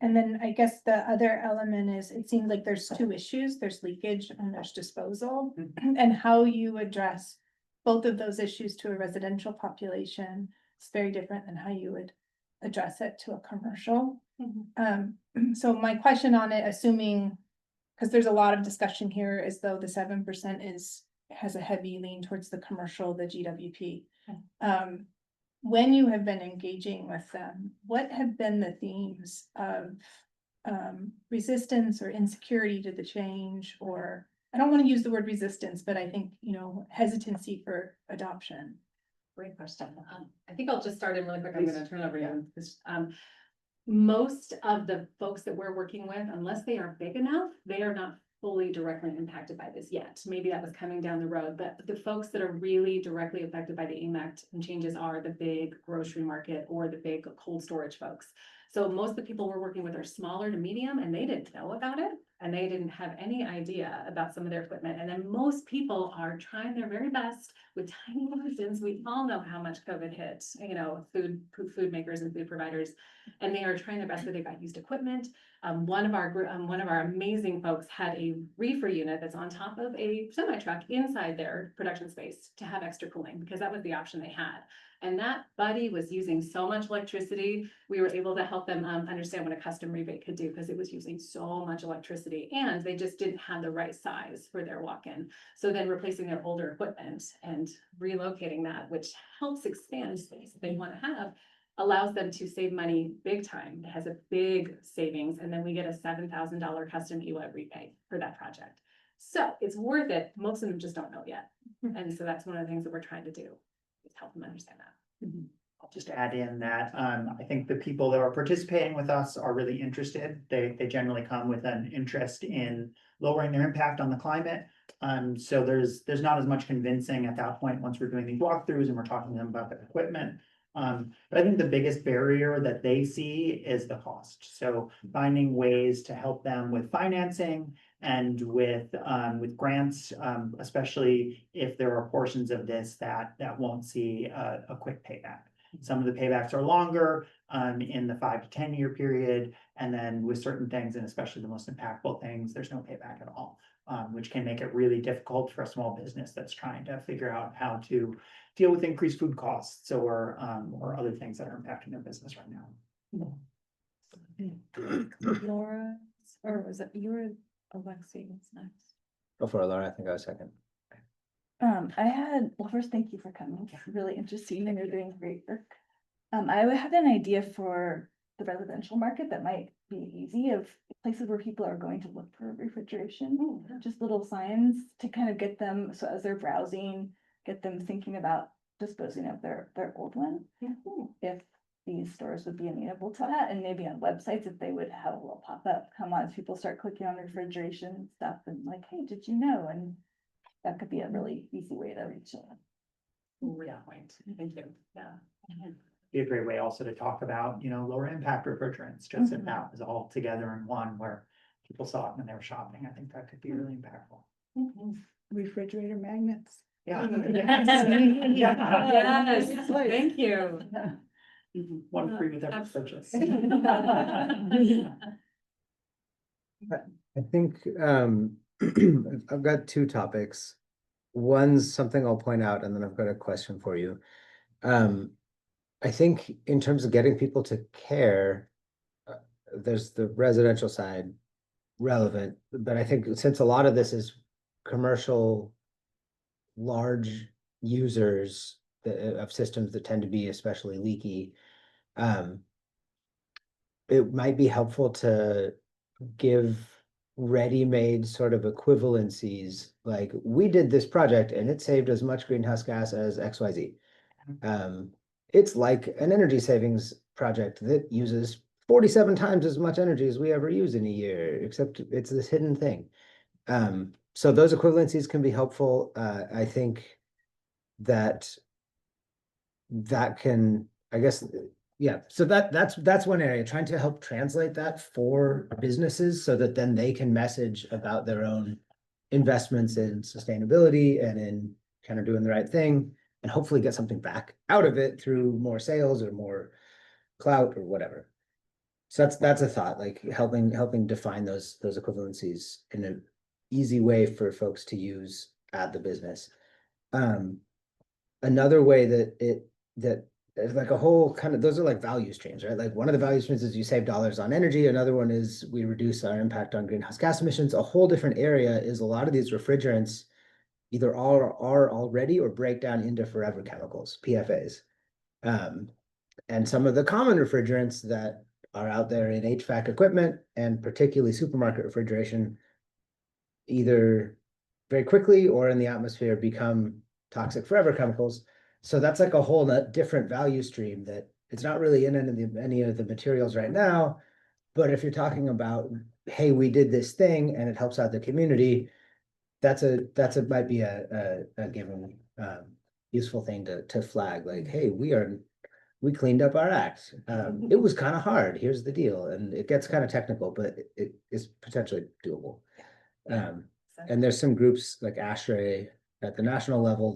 And then I guess the other element is, it seems like there's two issues, there's leakage and there's disposal. And how you address both of those issues to a residential population is very different than how you would address it to a commercial. So my question on it, assuming, because there's a lot of discussion here, as though the 7% has a heavy lean towards the commercial, the GWP. When you have been engaging with them, what have been the themes of resistance or insecurity to the change? Or I don't want to use the word resistance, but I think, hesitancy for adoption. Great question. I think I'll just start in really quick. I'm gonna turn it over to you. Most of the folks that we're working with, unless they are big enough, they are not fully directly impacted by this yet. Maybe that was coming down the road, but the folks that are really directly affected by the AIM Act and changes are the big grocery market or the big cold storage folks. So most of the people we're working with are smaller to medium, and they didn't know about it. And they didn't have any idea about some of their equipment. And then most people are trying their very best with tiny margins. We all know how much COVID hit, food makers and food providers, and they are trying their best, but they've got used equipment. One of our amazing folks had a reefer unit that's on top of a semi truck inside their production space to have extra cooling, because that was the option they had. And that buddy was using so much electricity. We were able to help them understand what a custom rebate could do, because it was using so much electricity, and they just didn't have the right size for their walk-in. So then replacing their older equipment and relocating that, which helps expand space they want to have, allows them to save money big time. It has a big savings, and then we get a $7,000 custom EWA rebate for that project. So it's worth it. Most of them just don't know yet. And so that's one of the things that we're trying to do, is help them understand that. I'll just add in that, I think the people that are participating with us are really interested. They generally come with an interest in lowering their impact on the climate. So there's not as much convincing at that point once we're doing these walkthroughs and we're talking to them about the equipment. But I think the biggest barrier that they see is the cost. So finding ways to help them with financing and with grants, especially if there are portions of this that won't see a quick payback. Some of the paybacks are longer, in the 5 to 10 year period, and then with certain things, and especially the most impactful things, there's no payback at all. Which can make it really difficult for a small business that's trying to figure out how to deal with increased food costs or other things that are impacting their business right now. Laura, or was it you or Alexi was next? Go for it, Laura. I think I was second. Well, first, thank you for coming. It's really interesting and you're doing great work. I would have an idea for the residential market that might be easy, of places where people are going to look for refrigeration. Just little signs to kind of get them, so as they're browsing, get them thinking about disposing of their old one. If these stores would be amenable to that, and maybe on websites, if they would have a little pop-up, come on, as people start clicking on refrigeration stuff and like, hey, did you know? And that could be a really easy way to reach them. Yeah, point. Thank you. Yeah. Be a great way also to talk about, lower impact refrigerants, just if that was all together in one where people saw it when they were shopping. I think that could be really impactful. Refrigerator magnets. Yeah. Yes, thank you. One free with every purchase. I think I've got two topics. One's something I'll point out, and then I've got a question for you. I think in terms of getting people to care, there's the residential side relevant, but I think since a lot of this is commercial, large users of systems that tend to be especially leaky, it might be helpful to give ready-made sort of equivalencies, like we did this project and it saved as much greenhouse gas as XYZ. It's like an energy savings project that uses 47 times as much energy as we ever use in a year, except it's this hidden thing. So those equivalencies can be helpful. I think that can, I guess, yeah, so that's one area, trying to help translate that for businesses so that then they can message about their own investments in sustainability and in kind of doing the right thing, and hopefully get something back out of it through more sales or more clout or whatever. So that's a thought, like helping define those equivalencies in an easy way for folks to use at the business. Another way that there's like a whole kind of, those are like value streams, right? Like one of the value streams is you save dollars on energy. Another one is we reduce our impact on greenhouse gas emissions. A whole different area is a lot of these refrigerants either are already or break down into forever chemicals, PFAs. And some of the common refrigerants that are out there in HVAC equipment and particularly supermarket refrigeration either very quickly or in the atmosphere become toxic forever chemicals. So that's like a whole different value stream that it's not really in any of the materials right now. But if you're talking about, hey, we did this thing and it helps out the community, that's a might be a given useful thing to flag, like, hey, we cleaned up our act. It was kind of hard. Here's the deal. And it gets kind of technical, but it is potentially doable. And there's some groups like ASHRAE at the national level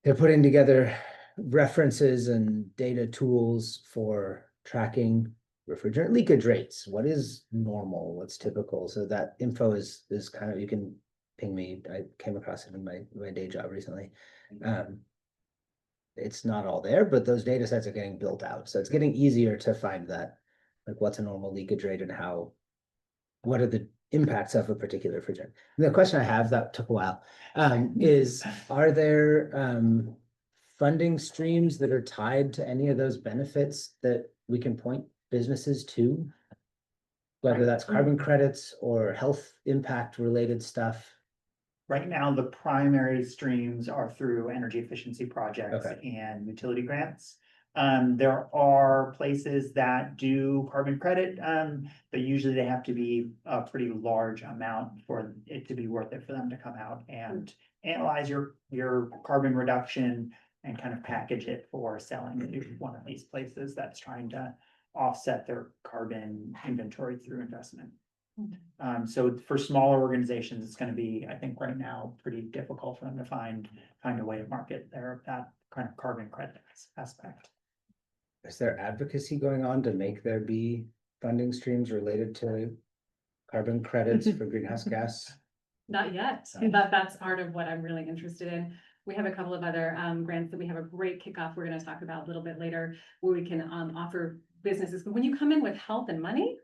they're putting together references and data tools for tracking refrigerant leakage rates. What is normal? What's typical? So that info is kind of, you can ping me. I came across it in my day job recently. It's not all there, but those data sets are getting built out. So it's getting easier to find that, like what's a normal leakage rate and what are the impacts of a particular refrigerant. And the question I have that took a while is, are there funding streams that are tied to any of those benefits that we can point businesses to? Whether that's carbon credits or health impact related stuff. Right now, the primary streams are through energy efficiency projects Okay. and utility grants. There are places that do carbon credit, but usually they have to be a pretty large amount for it to be worth it for them to come out and analyze your carbon reduction and kind of package it for selling to one of these places that's trying to offset their carbon inventory through investment. So for smaller organizations, it's gonna be, I think right now, pretty difficult for them to find a way to market that kind of carbon credit aspect. Is there advocacy going on to make there be funding streams related to carbon credits for greenhouse gas? Not yet, but that's part of what I'm really interested in. We have a couple of other grants that we have a great kickoff we're gonna talk about a little bit later, where we can offer businesses, but when you come in with health and money,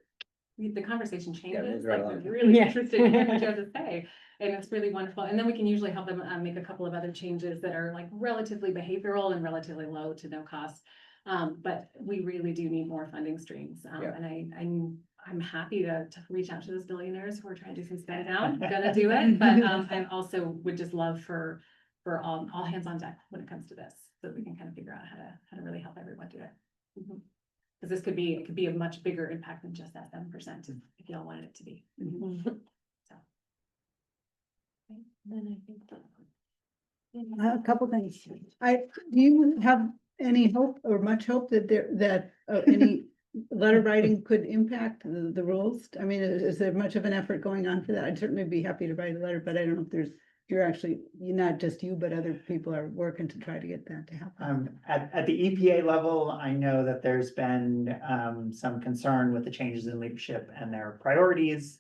the conversation changes, right like along. they're really Yeah. interested in hearing what you have to say. And it's really wonderful. And then we can usually help them make a couple of other changes that are like relatively behavioral and relatively low to no cost. But we really do need more funding streams. Yeah. And I'm happy to reach out to those billionaires who are trying to do some spend down, gonna do it. But I also would just love for all hands on deck when it comes to this, so that we can kind of figure out how to really help everyone do it. Because this could be a much bigger impact than just that 7% if y'all wanted it to be. So. Then I think A couple things. Do you have any hope or much hope that any letter writing could impact the rules? I mean, is there much of an effort going on for that? I'd certainly be happy to write a letter, but I don't know if you're not just you, but other people are working to try to get that to happen. At the EPA level, I know that there's been some concern with the changes in leadership and their priorities.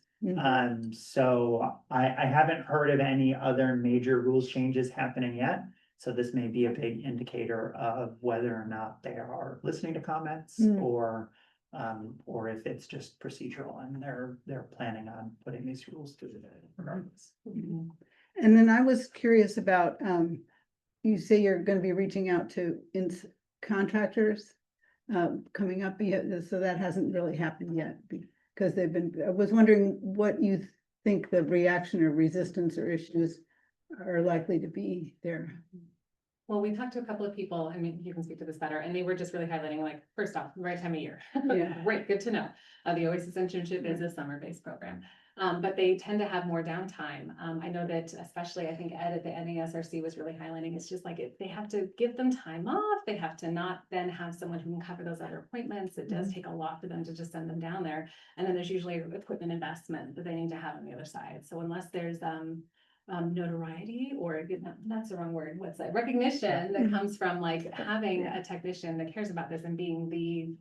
So I haven't heard of any other major rules changes happening yet. So this may be a big indicator of whether or not they are listening to comments or if it's just procedural and they're planning on putting these rules to the regardless. And then I was curious about, you say you're gonna be reaching out to contractors coming up, so that hasn't really happened yet. Because I was wondering what you think the reaction or resistance or issues are likely to be there. Well, we talked to a couple of people, I mean, you can speak to this better, and they were just really highlighting, like, first off, right time of year. Yeah. Great, good to know. The Oasis internship is a summer-based program, but they tend to have more downtime. I know that especially, I think Ed at the NASRC was really highlighting, it's just like, they have to give them time off. They have to not then have someone who can cover those other appointments. It does take a lot for them to just send them down there. And then there's usually equipment investment that they need to have on the other side. So unless there's notoriety, or that's the wrong word, what's that, recognition that comes from like having a technician that cares about this and being the,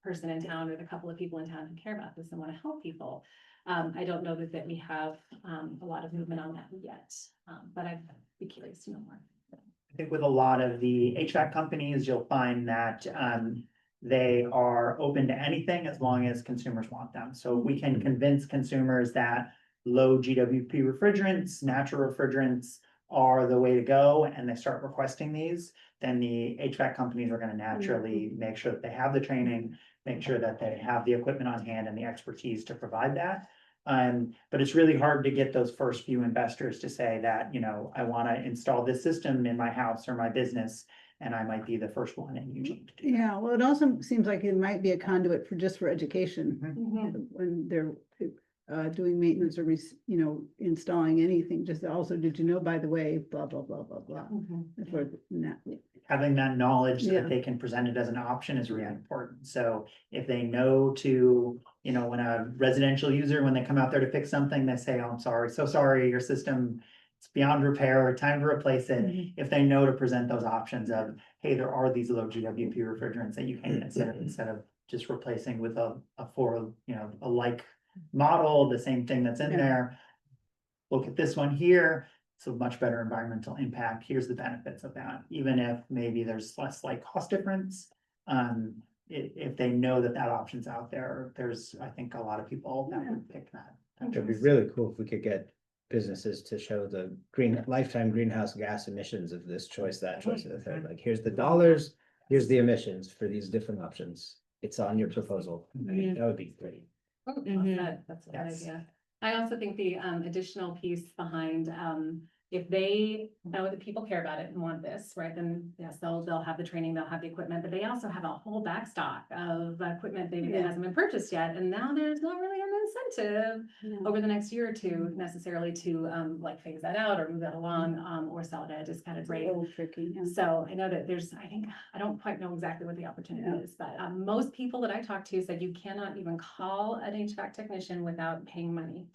person in town or the couple of people in town who care about this and want to help people. I don't know that we have a lot of movement on that yet, but I'd be curious to know more. I think with a lot of the HVAC companies, you'll find that they are open to anything as long as consumers want them. So we can convince consumers that low GWP refrigerants, natural refrigerants are the way to go, and they start requesting these, then the HVAC companies are going to naturally make sure that they have the training, make sure that they have the equipment on hand and the expertise to provide that. But it's really hard to get those first few investors to say that, I want to install this system in my house or my business, and I might be the first one in Eugene to do that. Yeah, well, it also seems like it might be a conduit for just for education when they're doing maintenance or, installing anything, just also, did you know, by the way, blah, blah, blah, blah, blah. For Having that knowledge Yeah. that they can present it as an option is really important. So if they know to, when a residential user, when they come out there to fix something, they say, oh, I'm sorry, so sorry, your system, it's beyond repair, time to replace it. If they know to present those options of, hey, there are these low GWP refrigerants that you can instead of just replacing with a like model, the same thing that's in Yeah. there. Look at this one here. It's a much better environmental impact. Here's the benefits of that, even if maybe there's less like cost difference. If they know that option's out there, there's, I think, a lot of people that would pick that. It'd be really cool if we could get businesses to show the lifetime greenhouse gas emissions of this choice, that choice, of the third. Like, here's the dollars, here's the emissions for these different options. It's on your proposal. That would be great. That's a good idea. I also think the additional piece behind, if they know that people care about it and want this, right, then yes, they'll have the training, they'll have the equipment, but they also have a whole backstock of equipment maybe that hasn't been purchased yet, and now there's not really an incentive over the next year or two necessarily to like phase that out or move that along, or sell it at a discounted rate. Tricky. So I know that I don't quite know exactly what the opportunity is, but most people that I talked to said you cannot even call an HVAC technician without paying money.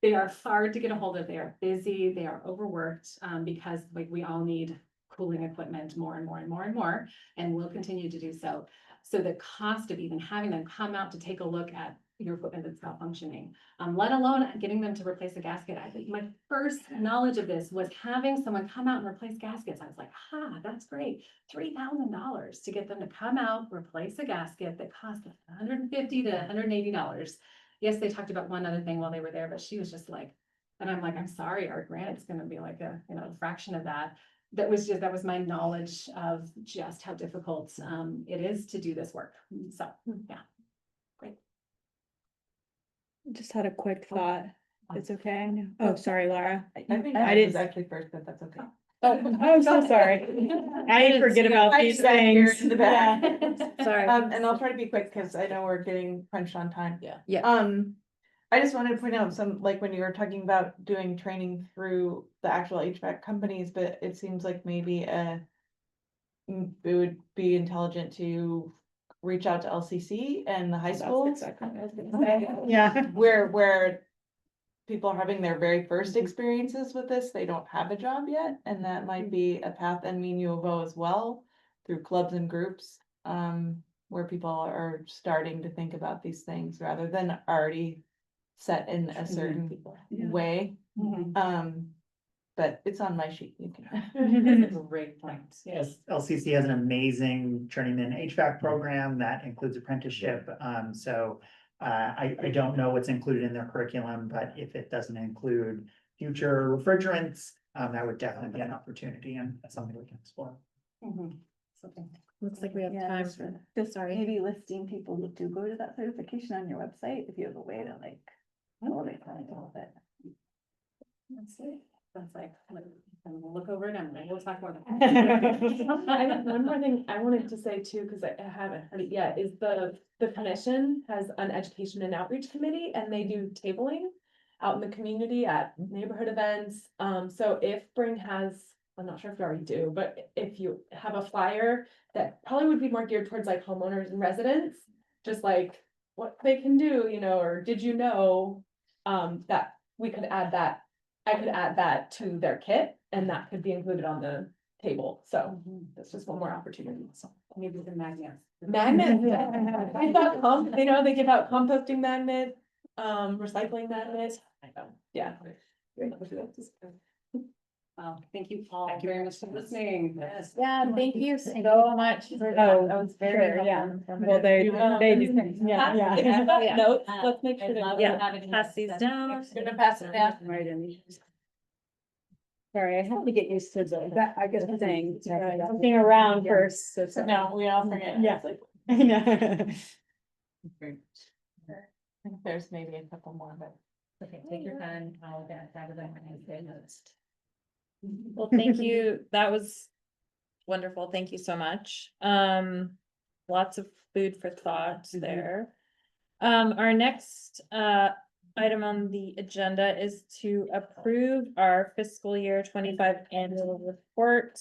They are hard to get a hold of. They are busy. They are overworked, because like we all need cooling equipment more and more and more and more, and we'll continue to do so. So the cost of even having them come out to take a look at your equipment that's malfunctioning, let alone getting them to replace a gasket. I think my first knowledge of this was having someone come out and replace gaskets. I was like, that's great. $3,000 to get them to come out, replace a gasket that cost $150 to $180. Yes, they talked about one other thing while they were there, but she was just like, and I'm like, I'm sorry, our grant is gonna be like a fraction of that. That was my knowledge of just how difficult it is to do this work. So, yeah. Great. Just had a quick thought. It's okay. Oh, sorry, Laura. I didn't- was actually first, but that's okay. Oh, I'm so sorry. I forget about I these just got here things. in the back. Sorry. And I'll try to be quick because I know we're getting crunched on time. Yeah. I just wanted to point out some, like when you were talking about doing training through the actual HVAC companies, but it seems like maybe it would be intelligent to reach out to LCC and the high schools. Yeah. Where people are having their very first experiences with this, they don't have a job yet, and that might be a path, and U of O as well, through clubs and groups, where people are starting to think about these things rather than already set in a certain way. But it's on my sheet. You can. Great point. Yes, LCC has an amazing journeyman HVAC program that includes apprenticeship. So I don't know what's included in their curriculum, but if it doesn't include future refrigerants, that would definitely be an opportunity, and that's something we can explore. Looks like we have Yeah, time just- for. Just Sorry. maybe listing people who do go to that certification on your website, if you have a way to like. elevate that a little bit. That's like, we'll look over it and we'll talk more. I have one more thing I wanted to say too, because I haven't heard it yet, is the commission has an education and outreach committee, and they do tabling out in the community at neighborhood events. So if Bring has, I'm not sure if you already do, but if you have a flyer that probably would be more geared towards like homeowners and residents, just like what they can do, or did you know, that we could add that I could add that to their kit and that could be included on the table. So that's just one more opportunity. So Maybe the magnets. magnets. I thought they give out composting magnets, recycling magnets. I know, yeah. Wow, thank you all very much for listening. Yes. Yeah, thank you so much for that. Oh, That was very sure, yeah. helpful. Well, yeah. If you've got notes, let's make sure to. Yeah, pass these down. Gonna pass it down. Right in. Sorry, I have to get used to that, I guess, thing, looking around first, so. No, we all forget. Yeah. It's like, I know. I think there's maybe a couple more, but. Okay, take your time. I'll get that of them. Well, thank you. That was wonderful. Thank you so much. Lots of food for thought there. Our next item on the agenda is to approve our fiscal year 25 annual report.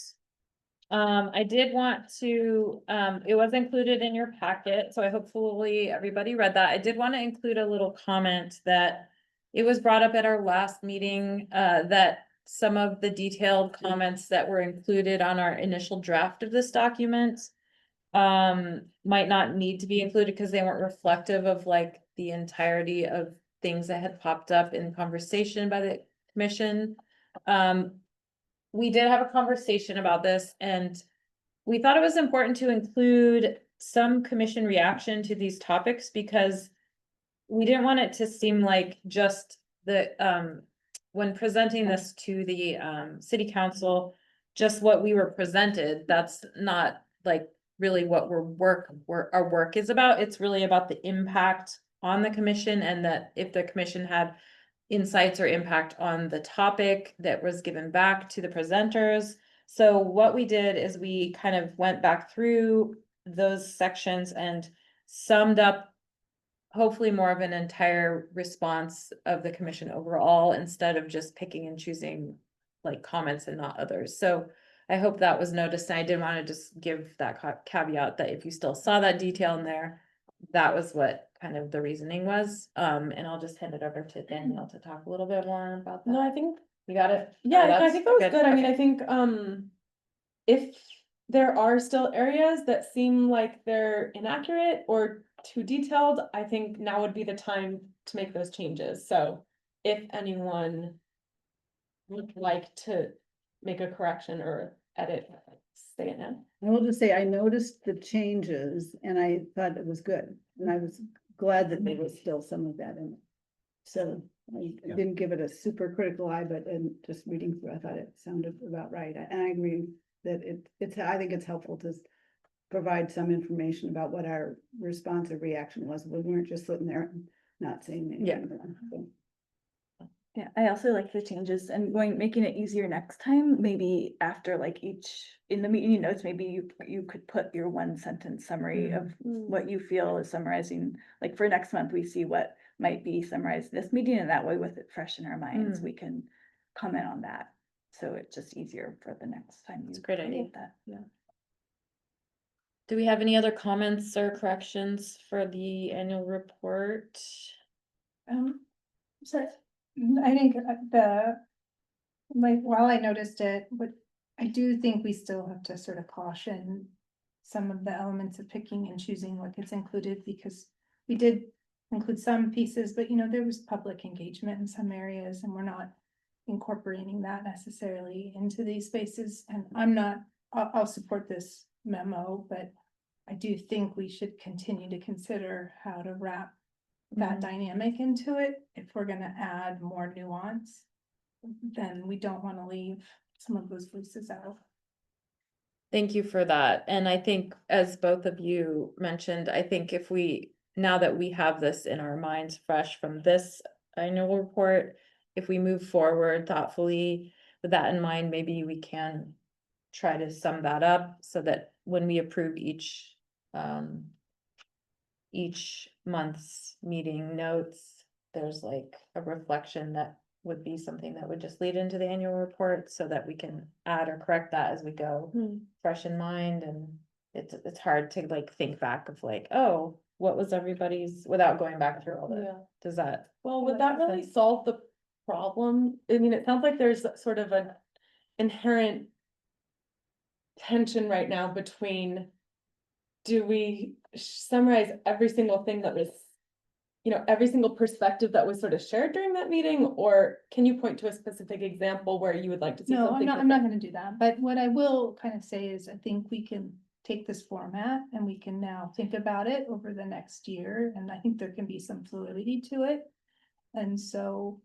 I did want to, it was included in your packet, so I hopefully everybody read that. I did want to include a little comment that it was brought up at our last meeting, that some of the detailed comments that were included on our initial draft of this document might not need to be included because they weren't reflective of like the entirety of things that had popped up in conversation by the commission. We did have a conversation about this and we thought it was important to include some commission reaction to these topics because we didn't want it to seem like just the, when presenting this to the, city council, just what we were presented, that's not like really what our work is about. It's really about the impact on the commission and that if the commission had insights or impact on the topic that was given back to the presenters. So what we did is we kind of went back through those sections and summed up hopefully more of an entire response of the commission overall instead of just picking and choosing like comments and not others. So I hope that was noticed. And I did want to just give that caveat that if you still saw that detail in there, that was what kind of the reasoning was. And I'll just hand it over to Danielle to talk a little bit more about that. No, I think, You got it? yeah, I That's think that was good. I mean, Okay. I think, if there are still areas that seem like they're inaccurate or too detailed, I think now would be the time to make those changes. So if anyone would like to make a correction or edit, say it now. I will just say, I noticed the changes and I thought it was good, and I was glad that there was still some of that in it. So I Yeah. didn't give it a super critical eye, but just reading through, I thought it sounded about right. And I agree that I think it's helpful to provide some information about what our response or reaction was. We weren't just sitting there and not saying anything. Yeah. So. Yeah, I also like the changes and making it easier next time, maybe after like in the meeting notes, maybe you could put your 1 sentence summary of what you feel is summarizing, like for next month, we see what might be summarized this meeting, and that way with it fresh in our minds, we can comment on that. So it's just easier for the next time. It's a great idea. That. Do we have any other comments or corrections for the annual report? So I think while I noticed it, but I do think we still have to sort of caution some of the elements of picking and choosing what gets included, because we did include some pieces, but there was public engagement in some areas and we're not incorporating that necessarily into these spaces. And I'll support this memo, but I do think we should continue to consider how to wrap that dynamic into it. If we're gonna add more nuance, then we don't want to leave some of those voices out. Thank you for that. And I think as both of you mentioned, I think if now that we have this in our minds fresh from this annual report, if we move forward thoughtfully with that in mind, maybe we can try to sum that up so that when we approve each month's meeting notes, there's like a reflection that would be something that would just lead into the annual report so that we can add or correct that as we go fresh in mind. And it's hard to like think back of like, oh, what was everybody's without going back through all that. Does that? Well, would that really solve the problem? I mean, it sounds like there's sort of an inherent tension right now between, do we summarize every single thing that was, every single perspective that was sort of shared during that meeting? Or can you point to a specific example where you would like to see No, something? I'm not gonna do that, but what I will kind of say is, I think we can take this format and we can now think about it over the next year, and I think there can be some fluidity to it. And so,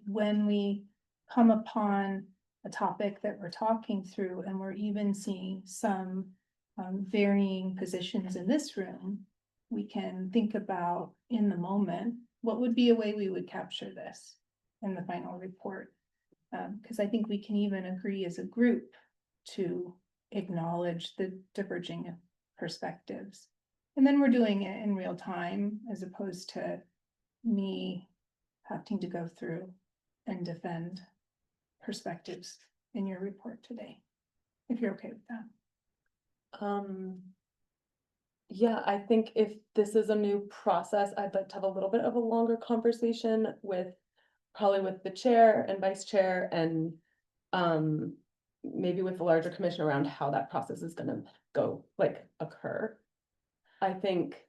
when we come upon a topic that we're talking through, and we're even seeing some varying positions in this room, we can think about in the moment, what would be a way we would capture this in the final report? Because I think we can even agree as a group to acknowledge the diverging perspectives. And then we're doing it in real time as opposed to me having to go through and defend perspectives in your report today, if you're okay with that. Yeah, I think if this is a new process, I'd like to have a little bit of a longer conversation with, probably with the chair and vice chair, and maybe with the larger commission around how that process is gonna go, like, occur. I think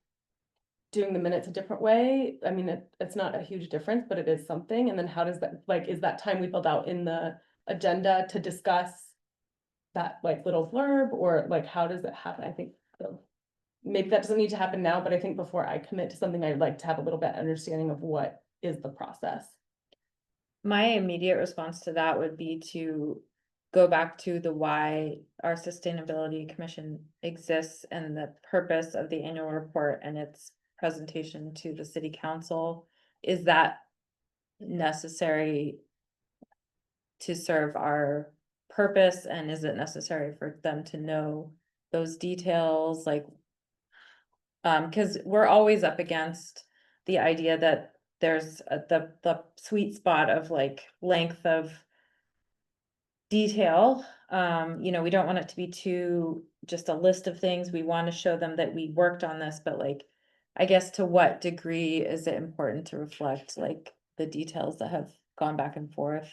doing the minutes a different way, I mean, it's not a huge difference, but it is something. And then how does that, like, is that time we filled out in the agenda to discuss that, like, little blurb, or like, how does it happen? I think maybe that doesn't need to happen now, but I think before I commit to something, I'd like to have a little bit understanding of what is the process. My immediate response to that would be to go back to the why our sustainability commission exists and the purpose of the annual report and its presentation to the city council. Is that necessary to serve our purpose, and is it necessary for them to know those details? Like, because we're always up against the idea that there's the sweet spot of like length of detail. We don't want it to be too just a list of things. We want to show them that we worked on this, but like, I guess to what degree is it important to reflect like the details that have gone back and forth?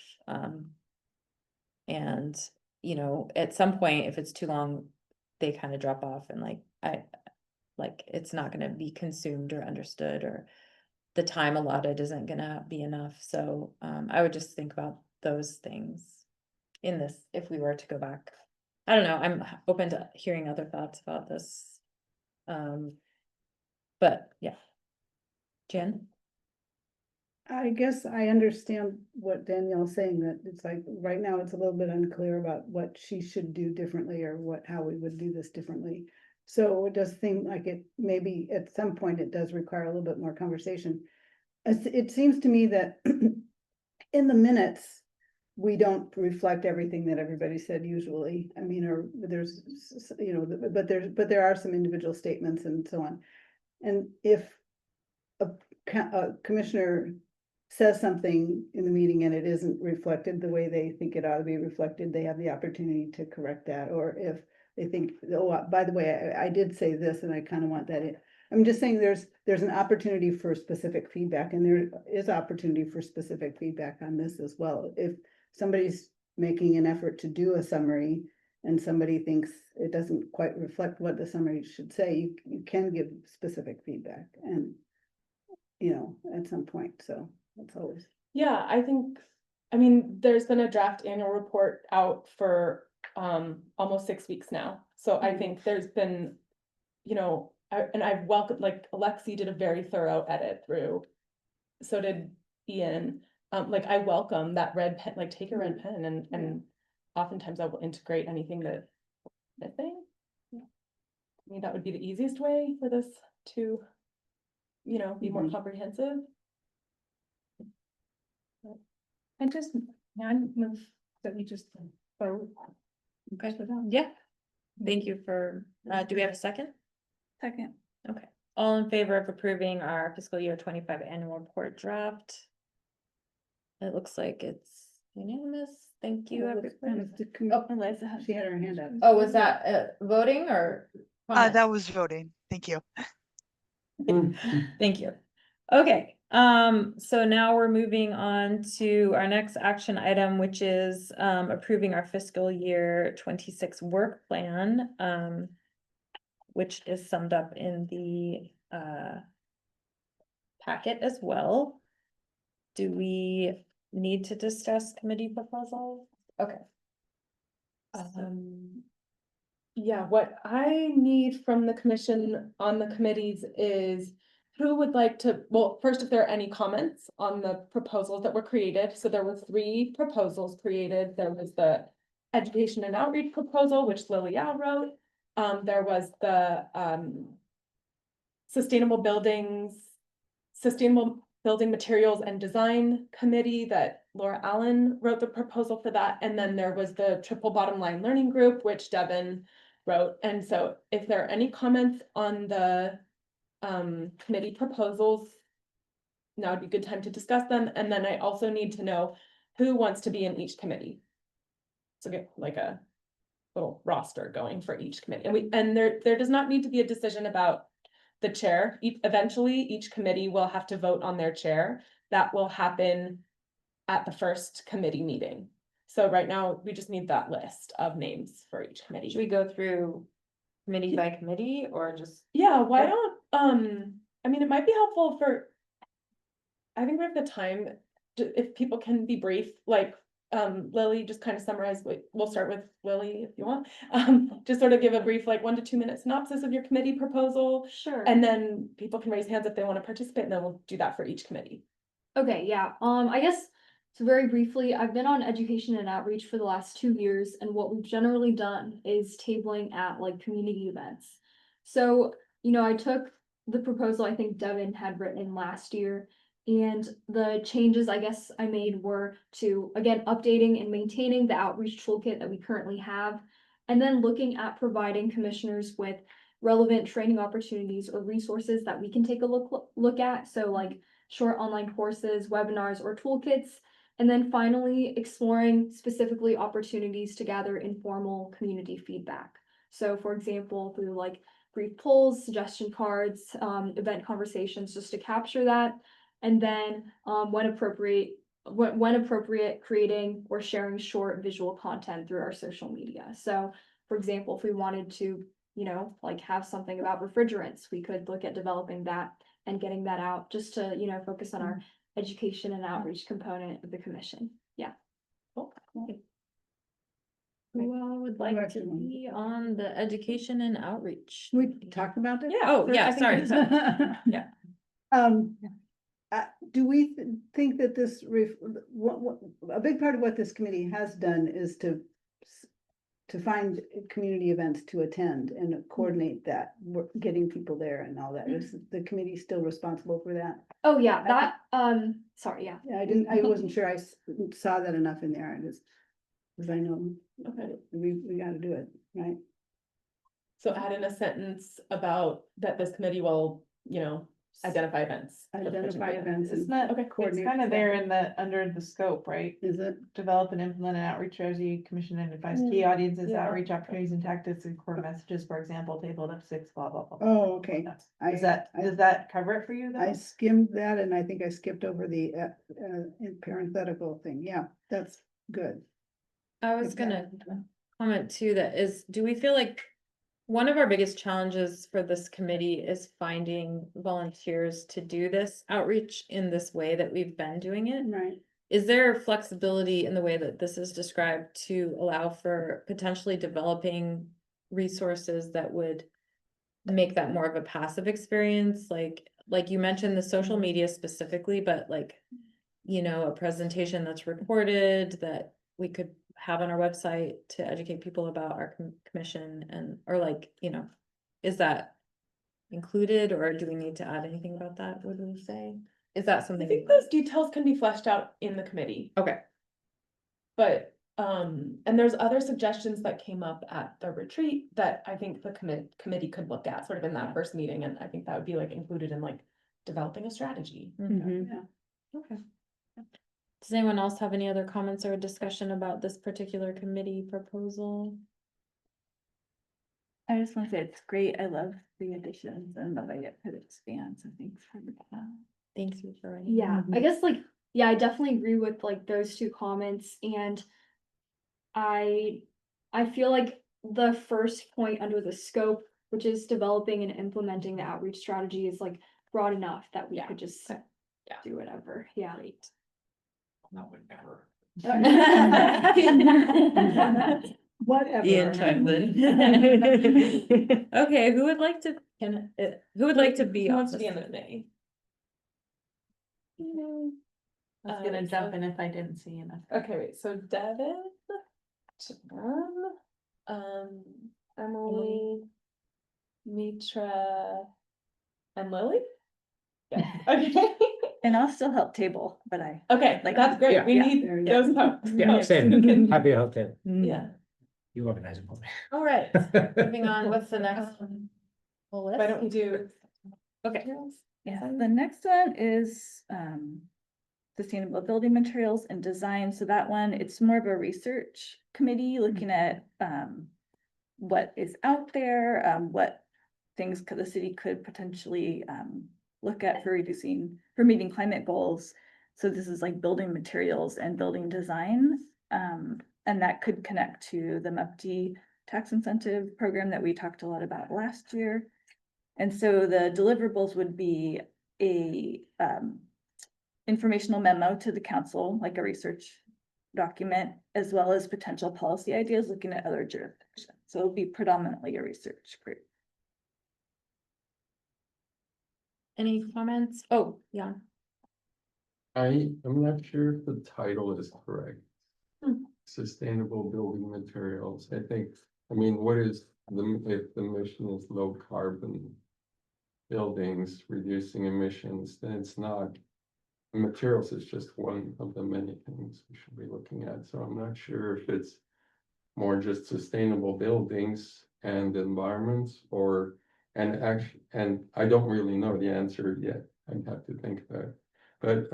And at some point, if it's too long, they kind of drop off, and like it's not going to be consumed or understood, or the time allotted isn't going to be enough. So I would just think about those things in this if we were to go back. I don't know, I'm open to hearing other thoughts about this. But yeah. Jen? I guess I understand what Danielle's saying, that it's like, right now, it's a little bit unclear about what she should do differently, or how we would do this differently. So it does seem like it, maybe at some point, it does require a little bit more conversation. It seems to me that in the minutes, we don't reflect everything that everybody said usually. I mean, or there's, but there are some individual statements and so on. And if a commissioner says something in the meeting and it isn't reflected the way they think it ought to be reflected, they have the opportunity to correct that. Or if they think, oh, by the way, I did say this and I kind of want that in. I'm just saying there's an opportunity for specific feedback, and there is opportunity for specific feedback on this as well. If somebody's making an effort to do a summary and somebody thinks it doesn't quite reflect what the summary should say, you can give specific feedback, and at some point. So that's always. Yeah, I mean, there's been a draft annual report out for almost 6 weeks now. So I think there's been, and I've welcomed, like, Alexi did a very thorough edit through. So did Ian. Like, I welcome that red pen, like, take a red pen, and oftentimes I will integrate anything that missing. I mean, that would be the easiest way for this to, be more comprehensive. I just, I move that we just vote. Okay. Yeah. Thank you for, do we have a second? Second. Okay. All in favor of approving our fiscal year 25 annual report draft? It looks like it's unanimous. Thank you, everybody. Oh, Eliza, she had her hand up. Oh, was that voting or? That was voting. Thank you. Thank you. Okay, So now we're moving on to our next action item, which is approving our fiscal year 26 work plan, which is summed up in the packet as well. Do we need to discuss committee proposals? Okay. Yeah, what I need from the commission on the committees is who would like to, well, first, if there are any comments on the proposals that were created. So there were 3 proposals created. There was the education and outreach proposal, which Lily Al wrote. There was the sustainable building materials and design committee that Laura Allen wrote the proposal for that. And then there was the triple bottom line learning group, which Devin wrote. And so if there are any comments on the committee proposals, now would be a good time to discuss them. And then I also need to know who wants to be in each committee. So get like a little roster going for each committee. And there does not need to be a decision about the chair. Eventually, each committee will have to vote on their chair. That will happen at the first committee meeting. So right now, we just need that list of names for each committee. Should we go through committee by committee or just? Yeah, why don't, I mean, it might be helpful for, I think we have the time, if people can be brief, like, Lily, just kind of summarize, we'll start with Lily if you want. Just sort of give a brief, like 1 to 2 minute synopsis of your committee proposal. Sure. And then people can raise hands if they want to participate, and then we'll do that for each committee. Okay, yeah, I guess, so very briefly, I've been on education and outreach for the last 2 years, and what we've generally done is tabling at like community events. So, you know, I took the proposal I think Devin had written last year, and the changes I guess I made were to, again, updating and maintaining the outreach toolkit that we currently have, and then looking at providing commissioners with relevant training opportunities or resources that we can take a look at. So like short online courses, webinars, or toolkits. And then finally, exploring specifically opportunities to gather informal community feedback. So for example, through like brief polls, suggestion cards, event conversations, just to capture that. And then when appropriate, creating or sharing short visual content through our social media. So for example, if we wanted to, you know, like have something about refrigerants, we could look at developing that and getting that out just to, you know, focus on our education and outreach component of the commission. Yeah. Cool. Who all would like to be on the education and outreach? We talked about it? Yeah. Oh, yeah, sorry. Yeah. Do we think that this, a big part of what this committee has done is to find community events to attend and coordinate that, getting people there and all that. Is the committee still responsible for that? Oh, yeah, that, sorry, yeah. Yeah, I wasn't sure I saw that enough in there. I just, because I know, Okay. we gotta do it, right? So add in a sentence about that this committee will, you know, identify events. Identify events. Isn't that, Okay. it's coordinate kind of that. there in the, under the scope, right? Is it? Develop and implement an outreach strategy, commission and advise key audiences, Yeah. outreach opportunities and tactics and core messages, for example, table up 6, blah, blah, blah. Oh, okay. Does that cover it for you I though? skimmed that and I think I skipped over the parenthetical thing. Yeah, that's good. I was gonna comment too, that is, do we feel like one of our biggest challenges for this committee is finding volunteers to do this outreach in this way that we've been doing it? Right. Is there flexibility in the way that this is described to allow for potentially developing resources that would make that more of a passive experience? Like you mentioned the social media specifically, but like, you know, a presentation that's recorded that we could have on our website to educate people about our commission and, or like, you know, is that included or do we need to add anything about that? What do we say? Is that I something? think those details can be fleshed out in the committee. Okay. But, and there's other suggestions that came up at the retreat that I think the committee could look at sort of in that first meeting, and I think that would be like included in like developing a strategy. Mhm. Yeah. Okay. Does anyone else have any other comments or discussion about this particular committee proposal? I just want to say it's great. I love the additions and the way it expands. So thanks for that. Thank you for writing. Yeah, I guess like, yeah, I definitely agree with like those two comments, and I feel like the first point under the scope, which is developing and implementing the outreach strategy, is like broad enough that we Yeah. could just Yeah. do whatever, yeah. That would never. Whatever. Ian chimes in. Okay, who would like to, who would like to be Who on wants to this? be on the committee? I was gonna jump in if I didn't see enough. Okay, wait, so Devin, John, Emily, Mitra, and Lily? Yeah, okay. And I'll still help table, but I. Okay, Like, that's great, yeah, we yeah, need there you those folks. Yeah, Folks who same. can- Happy to help too. Yeah, You organize it for me. All right, moving on, what's the next one? why don't we do? Okay. Yeah, the next one is sustainable building materials and design. So that one, it's more of a research committee looking at what is out there, what things the city could potentially look at for meeting climate goals. So this is like building materials and building design. And that could connect to the MUFG tax incentive program that we talked a lot about last year. And so the deliverables would be a informational memo to the council, like a research document, as well as potential policy ideas looking at other jurisdictions. So it'll be predominantly a research group. Any comments? Oh, yeah. I'm not sure if the title is correct. Hmm. Sustainable building materials, I think, I mean, what is if the mission is low carbon buildings, reducing emissions, then it's not. Materials is just one of the many things we should be looking at, so I'm not sure if it's more just sustainable buildings and environments, or, and I don't really know the answer yet, I'd have to think about it. But,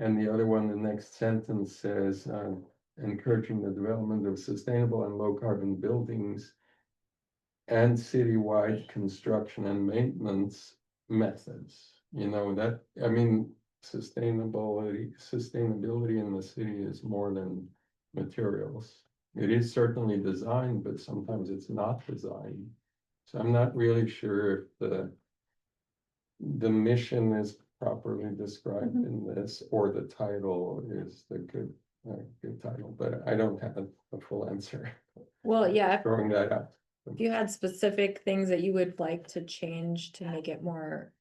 and the other one, the next sentence says, encouraging the development of sustainable and low carbon buildings and citywide construction and maintenance methods. You know, that, I mean, sustainability in the city is more than materials. It is certainly design, but sometimes it's not design. So I'm not really sure if the mission is properly described in this, or the title is the good title, but I don't have a full answer. Well, yeah, Throwing that out. if you had specific things that you would like to change to make it more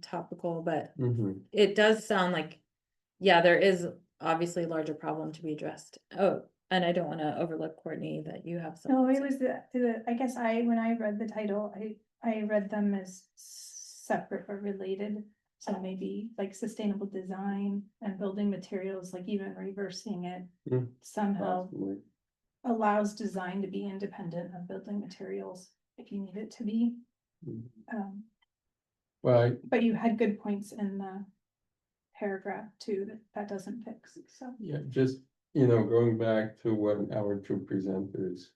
topical, but Mhm. it does sound like, yeah, there is obviously a larger problem to be addressed. Oh, and I don't want to overlook Courtney that you have some. No, it was I guess when I read the title, I read them as separate or related. So maybe like sustainable design and building materials, like even reversing it somehow Possibly. allows design to be independent of building materials if you need it to be. Mhm. Well, But you had good points in the paragraph too, that doesn't fix, so. yeah, just, you know, going back to what our two presenters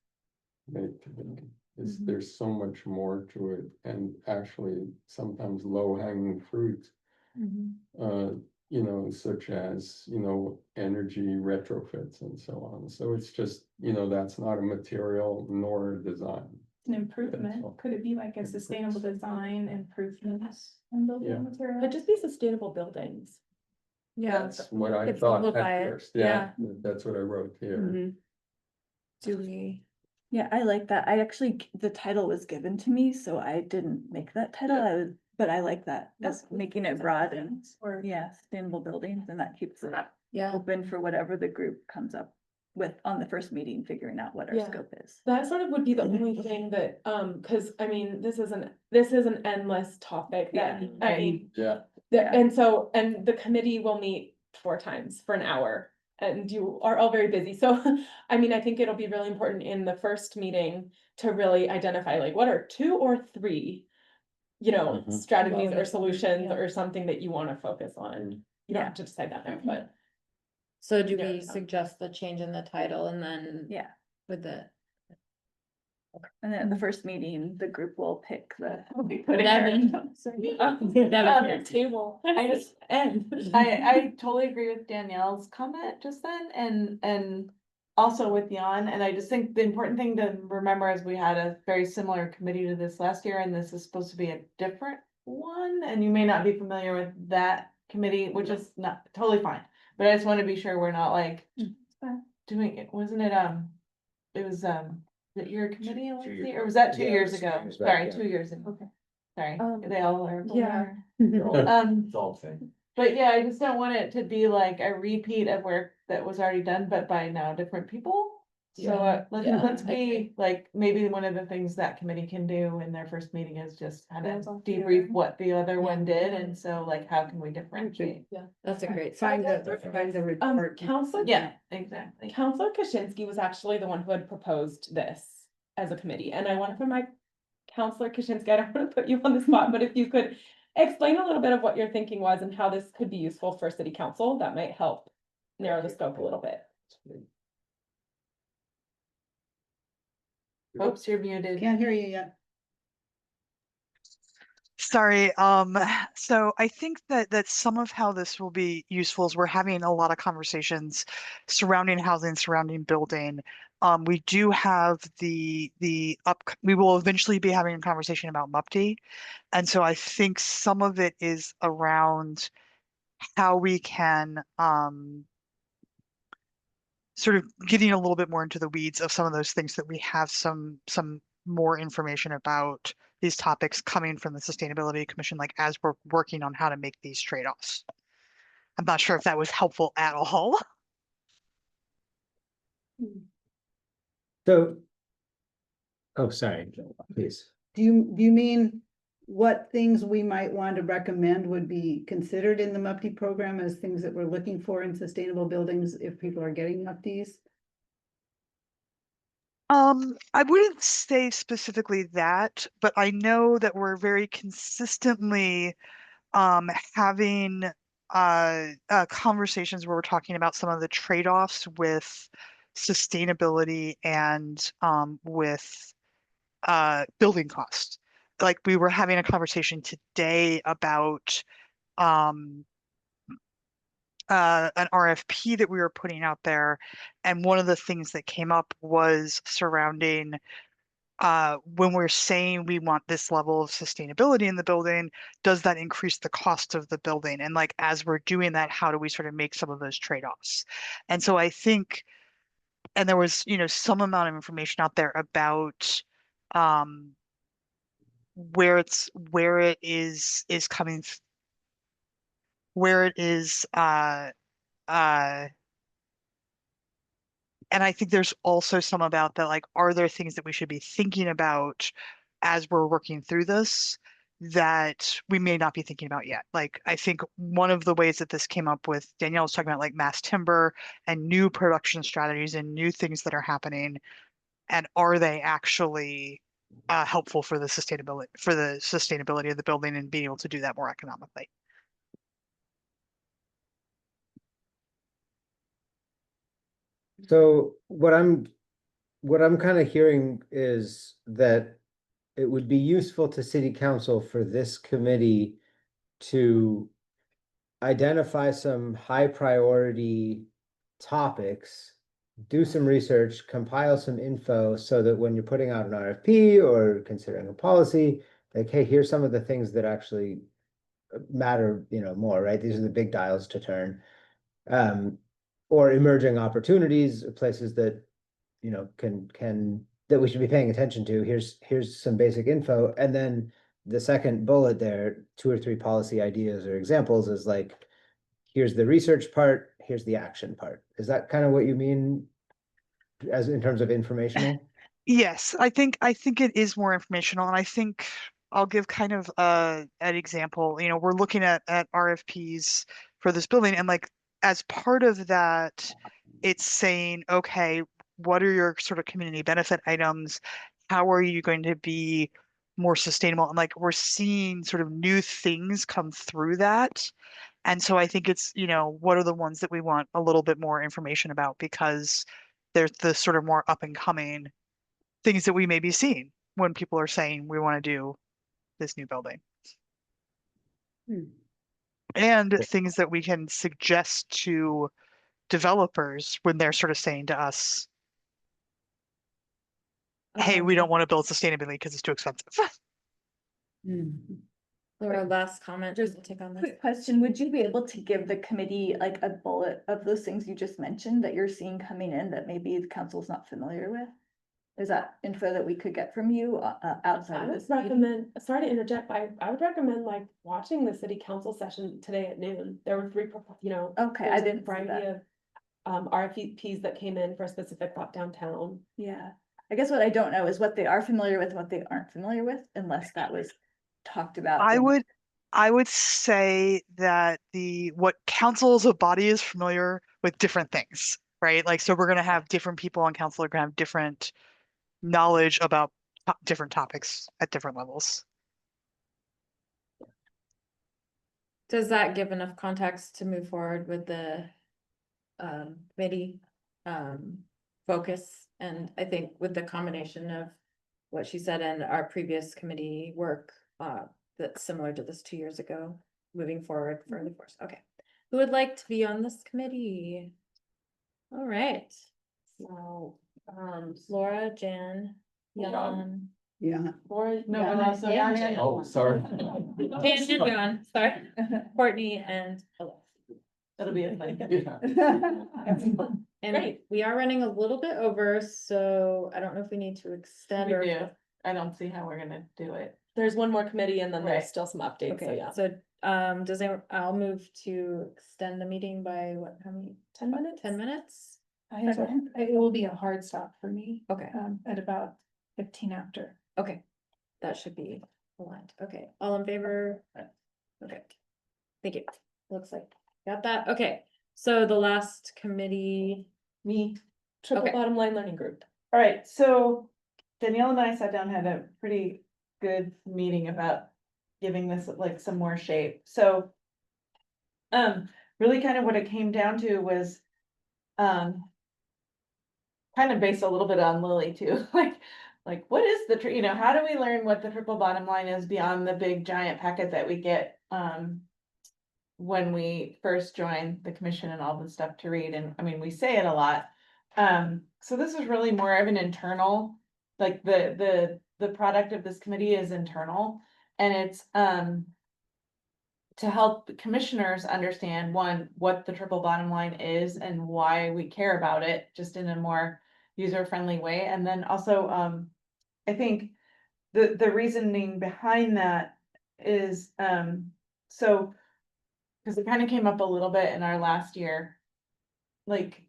made today, is there's so much more to it, and actually sometimes low hanging fruit. You know, such as, you know, energy retrofits and so on. So it's just, you know, that's not a material nor a design. An improvement, could it be like a sustainable design improvements in building Yeah. material? Could just be sustainable buildings. Yeah, That's what I If thought simplify at it, first, yeah, that's what I wrote here. do we? Yeah, I like that. The title was given to me, so I didn't make that title. But I like that as making it broad and, Or sustainable buildings, and that keeps it Yeah, open for whatever the group comes up with on the first meeting, figuring out what our Yeah. scope is. That sort of would be the only thing that, cause I mean, this is an endless topic that, I mean. Yeah. And so, and the committee will meet 4 times for an hour, and you are all very busy, so, I mean, I think it'll be really important in the first meeting to really identify, like, what are 2 or 3. You know, Mhm. strategies or Yeah. solutions or something that you wanna focus on. You don't Yeah. have to decide that now, but. so do Yeah. we suggest the change in the title and then? Yeah. With the, And then at the first meeting, the group will pick the. Table. I totally agree with Danielle's comment just then and also with Jan. And I just think the important thing to remember is we had a very similar committee to this last year, and this is supposed to be a different one. And you may not be familiar with that committee, which is not totally fine. But I just want to be sure we're not like doing it, wasn't it, it was, that your committee, Lindsay, or was that 2 Yeah, it years was 2 ago? years back, Sorry, yeah. 2 years ago. Okay. Sorry, Um, they all are. yeah. It's all the same. But yeah, I just don't want it to be like a repeat of work that was already done, but by now different people. So let's be like, maybe one of the things that committee can do in their first meeting is just kind of Hands off debrief together. what the other one did, and so like, how can we differentiate? That's a great. Find the report. Counselor. Yeah, exactly. Counselor Kaczynski was actually the one who had proposed this as a committee, and I want for my Counselor Kaczynski, I don't want to put you on the spot, but if you could explain a little bit of what your thinking was and how this could be useful for city council, that might help narrow the scope a little bit. Oops, you're muted. Can't hear you yet. Sorry, so I think that some of how this will be useful is we're having a lot of conversations surrounding housing, surrounding building. We do have we will eventually be having a conversation about MUPD. And so I think some of it is around how we can sort of getting a little bit more into the weeds of some of those things that we have some more information about these topics coming from the Sustainability Commission, like as we're working on how to make these trade-offs. I'm not sure if that was helpful at all. So, oh, sorry, please. Do you mean what things we might want to recommend would be considered in the MUPD program as things that we're looking for in sustainable buildings if people are getting MUPDs? I wouldn't say specifically that, but I know that we're very consistently having conversations where we're talking about some of the trade-offs with sustainability and with building costs. Like we were having a conversation today about an RFP that we were putting out there, and one of the things that came up was surrounding when we're saying we want this level of sustainability in the building, does that increase the cost of the building? And like as we're doing that, how do we sort of make some of those trade-offs? And so I think, and there was, some amount of information out there about where it is coming, where it is and I think there's also some about that, like, are there things that we should be thinking about as we're working through this that we may not be thinking about yet? Like, I think one of the ways that this came up with Danielle was talking about like mass timber and new production strategies and new things that are happening. And are they actually helpful for the sustainability of the building and being able to do that more economically? So what I'm kind of hearing is that it would be useful to city council for this committee to identify some high priority topics, do some research, compile some info so that when you're putting out an RFP or considering a policy, like, hey, here's some of the things that actually matter, more, right? These are the big dials to turn. Or emerging opportunities, places that, can that we should be paying attention to. Here's some basic info. And then the second bullet there, 2 or 3 policy ideas or examples is like, here's the research part, here's the action part. Is that kind of what you mean as in terms of informational? Yes, I think it is more informational, and I think I'll give kind of an example. We're looking at RFPs for this building, and like as part of that, it's saying, okay, what are your sort of community benefit items? How are you going to be more sustainable? And like we're seeing sort of new things come through that. And so I think it's, what are the ones that we want a little bit more information about because they're the sort of more up and coming things that we may be seeing when people are saying we want to do this new building. And things that we can suggest to developers when they're sort of saying to us, hey, we don't want to build sustainability because it's too expensive. Laura, last comment, just take on this. Quick question, would you be able to give the committee like a bullet of those things you just mentioned that you're seeing coming in that maybe the council's not familiar with? Is that info that we could get from you outside I of would this meeting? recommend, sorry to interject, but I would recommend like watching the city council session today at noon. There were three, Okay, I there's a didn't see variety that. of RFPs that came in for a specific plot downtown. Yeah, I guess what I don't know is what they are familiar with, and what they aren't familiar with, unless that was talked about. I would say that what council as a body is familiar with different things, right? Like, so we're going to have different people on council are going to have different knowledge about different topics at different levels. Does that give enough context to move forward with the committee focus? And I think with the combination of what she said and our previous committee work that's similar to this 2 years ago, moving forward for the course. Okay. Who would like to be on this committee? All right. So Laura, Jan, Jan. Yeah. Laura, No, but also, Jan. Oh, sorry. Jan, Jan, sorry. Courtney and Alexa. that'll be a fun. Yeah. And Great. we are running a little bit over, so I don't know if we need to extend We or. do. I don't see how we're gonna do it. There's one more committee and then there's Right. still some updates, so Okay, yeah. so does anyone, I'll move to extend the meeting by what, how many, 10 minutes? 10 minutes? It will be a hard stop for me, Okay, at about 15 after. okay, that should be aligned, okay, all in favor? Okay, thank you, looks like, got that, okay, so the last committee. Me. Triple Okay. bottom line learning group. All right, so Danielle and I sat down, had a pretty good meeting about giving this like some more shape. So really kind of what it came down to was kind of based a little bit on Lily too, like what is the, how do we learn what the triple bottom line is beyond the big giant packet that we get when we first join the commission and all the stuff to read, and I mean, we say it a lot. So this is really more of an internal, like the product of this committee is internal, and it's to help commissioners understand, one, what the triple bottom line is and why we care about it, just in a more user-friendly way. And then also, I think the reasoning behind that is, so, because it kind of came up a little bit in our last year. Like,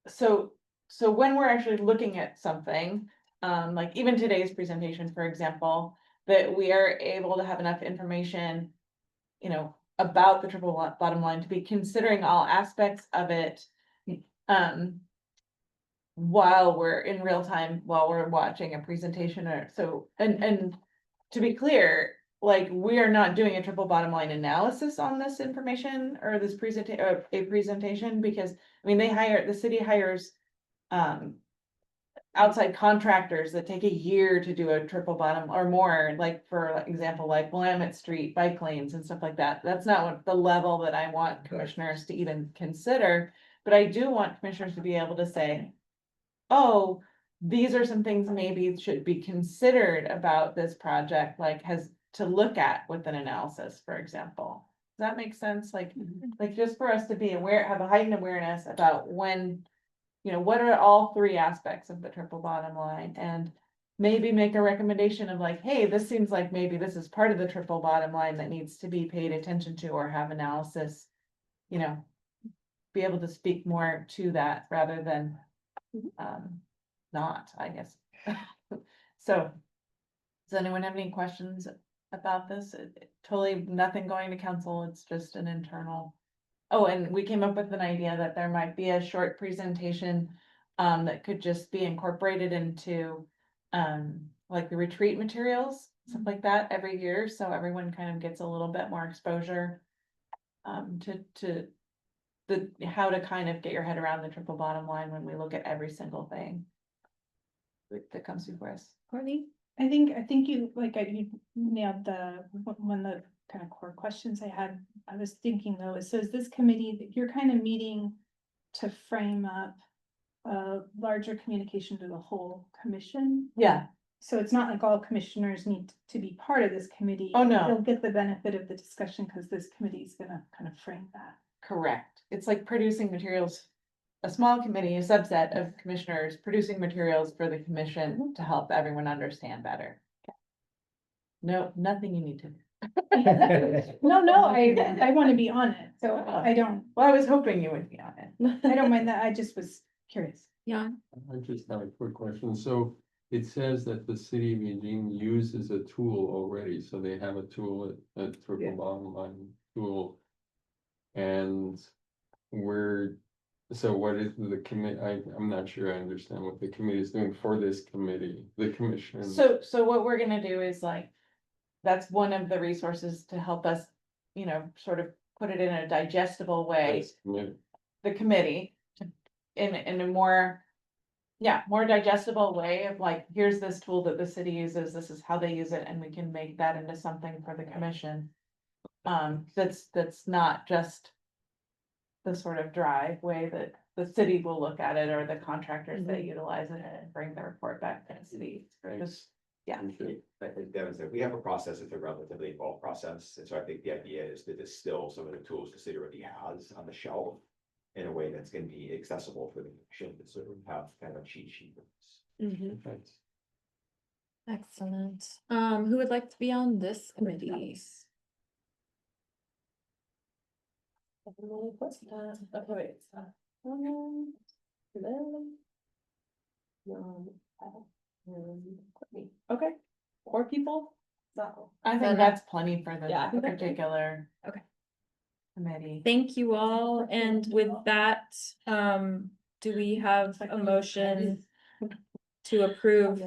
so when we're actually looking at something, like even today's presentation, for example, that we are able to have enough information, about the triple bottom line to be considering all aspects of it, while we're in real time, while we're watching a presentation or so, and to be clear, like, we are not doing a triple bottom line analysis on this information or this presentation, because, I mean, the city hires, outside contractors that take a year to do a triple bottom or more, like for example, like Willamette Street bike lanes and stuff like that. That's not what the level that I want commissioners to even consider, but I do want commissioners to be able to say, oh, these are some things maybe should be considered about this project, like has to look at with an analysis, for example. Does that make sense? Like just for us to be aware, have a heightened awareness about when, what are all three aspects of the triple bottom line, and maybe make a recommendation of like, hey, this seems like maybe this is part of the triple bottom line that needs to be paid attention to, or have analysis, be able to speak more to that rather than not, I guess. So, does anyone have any questions about this? Totally nothing going to council, it's just an internal. Oh, and we came up with an idea that there might be a short presentation that could just be incorporated into like the retreat materials, stuff like that every year, so everyone kind of gets a little bit more exposure to how to kind of get your head around the triple bottom line when we look at every single thing. that comes before us. Courtney? I think you, you nailed one of the kind of core questions I had. I was thinking though, so is this committee, that you're kind of meeting to frame up a larger communication to the whole commission? Yeah, So it's not like all commissioners need to be part of this committee. Oh, no. They'll get the benefit of the discussion because this committee is gonna kind of frame that. correct. It's like producing materials. A small committee, a subset of commissioners producing materials for the commission to help everyone understand better. No, nothing you need to. No, I want to be on it, so I don't, Well, I was hoping you would be on it. I don't mind that. I just was curious. Yeah. I just have a quick question. So it says that the city of Eugene uses a tool already, so they have a tool, a triple bottom line tool. And so what is the committee? I'm not sure I understand what the committee is doing for this committee, the commission. So what we're gonna do is that's one of the resources to help us, sort of put it in a digestible way. This committee. The committee in a more digestible way of here's this tool that the city uses, this is how they use it, and we can make that into something for the commission. That's not just the sort of dry way that the city will look at it, or the contractors that utilize it and bring the report back to the city. Just, yeah. I think Devin said, we have a process, it's a relatively involved process, and so I think the idea is to distill some of the tools the city already has on the shelf in a way that's gonna be accessible for the commission to sort of have kind of cheat sheet. Thanks. Excellent. Who would like to be on this committee? Okay, wait. Okay, 4 people? I think that's plenty for the Yeah. particular. Okay. Committee. Thank you all, and with that, do we have a motion to approve?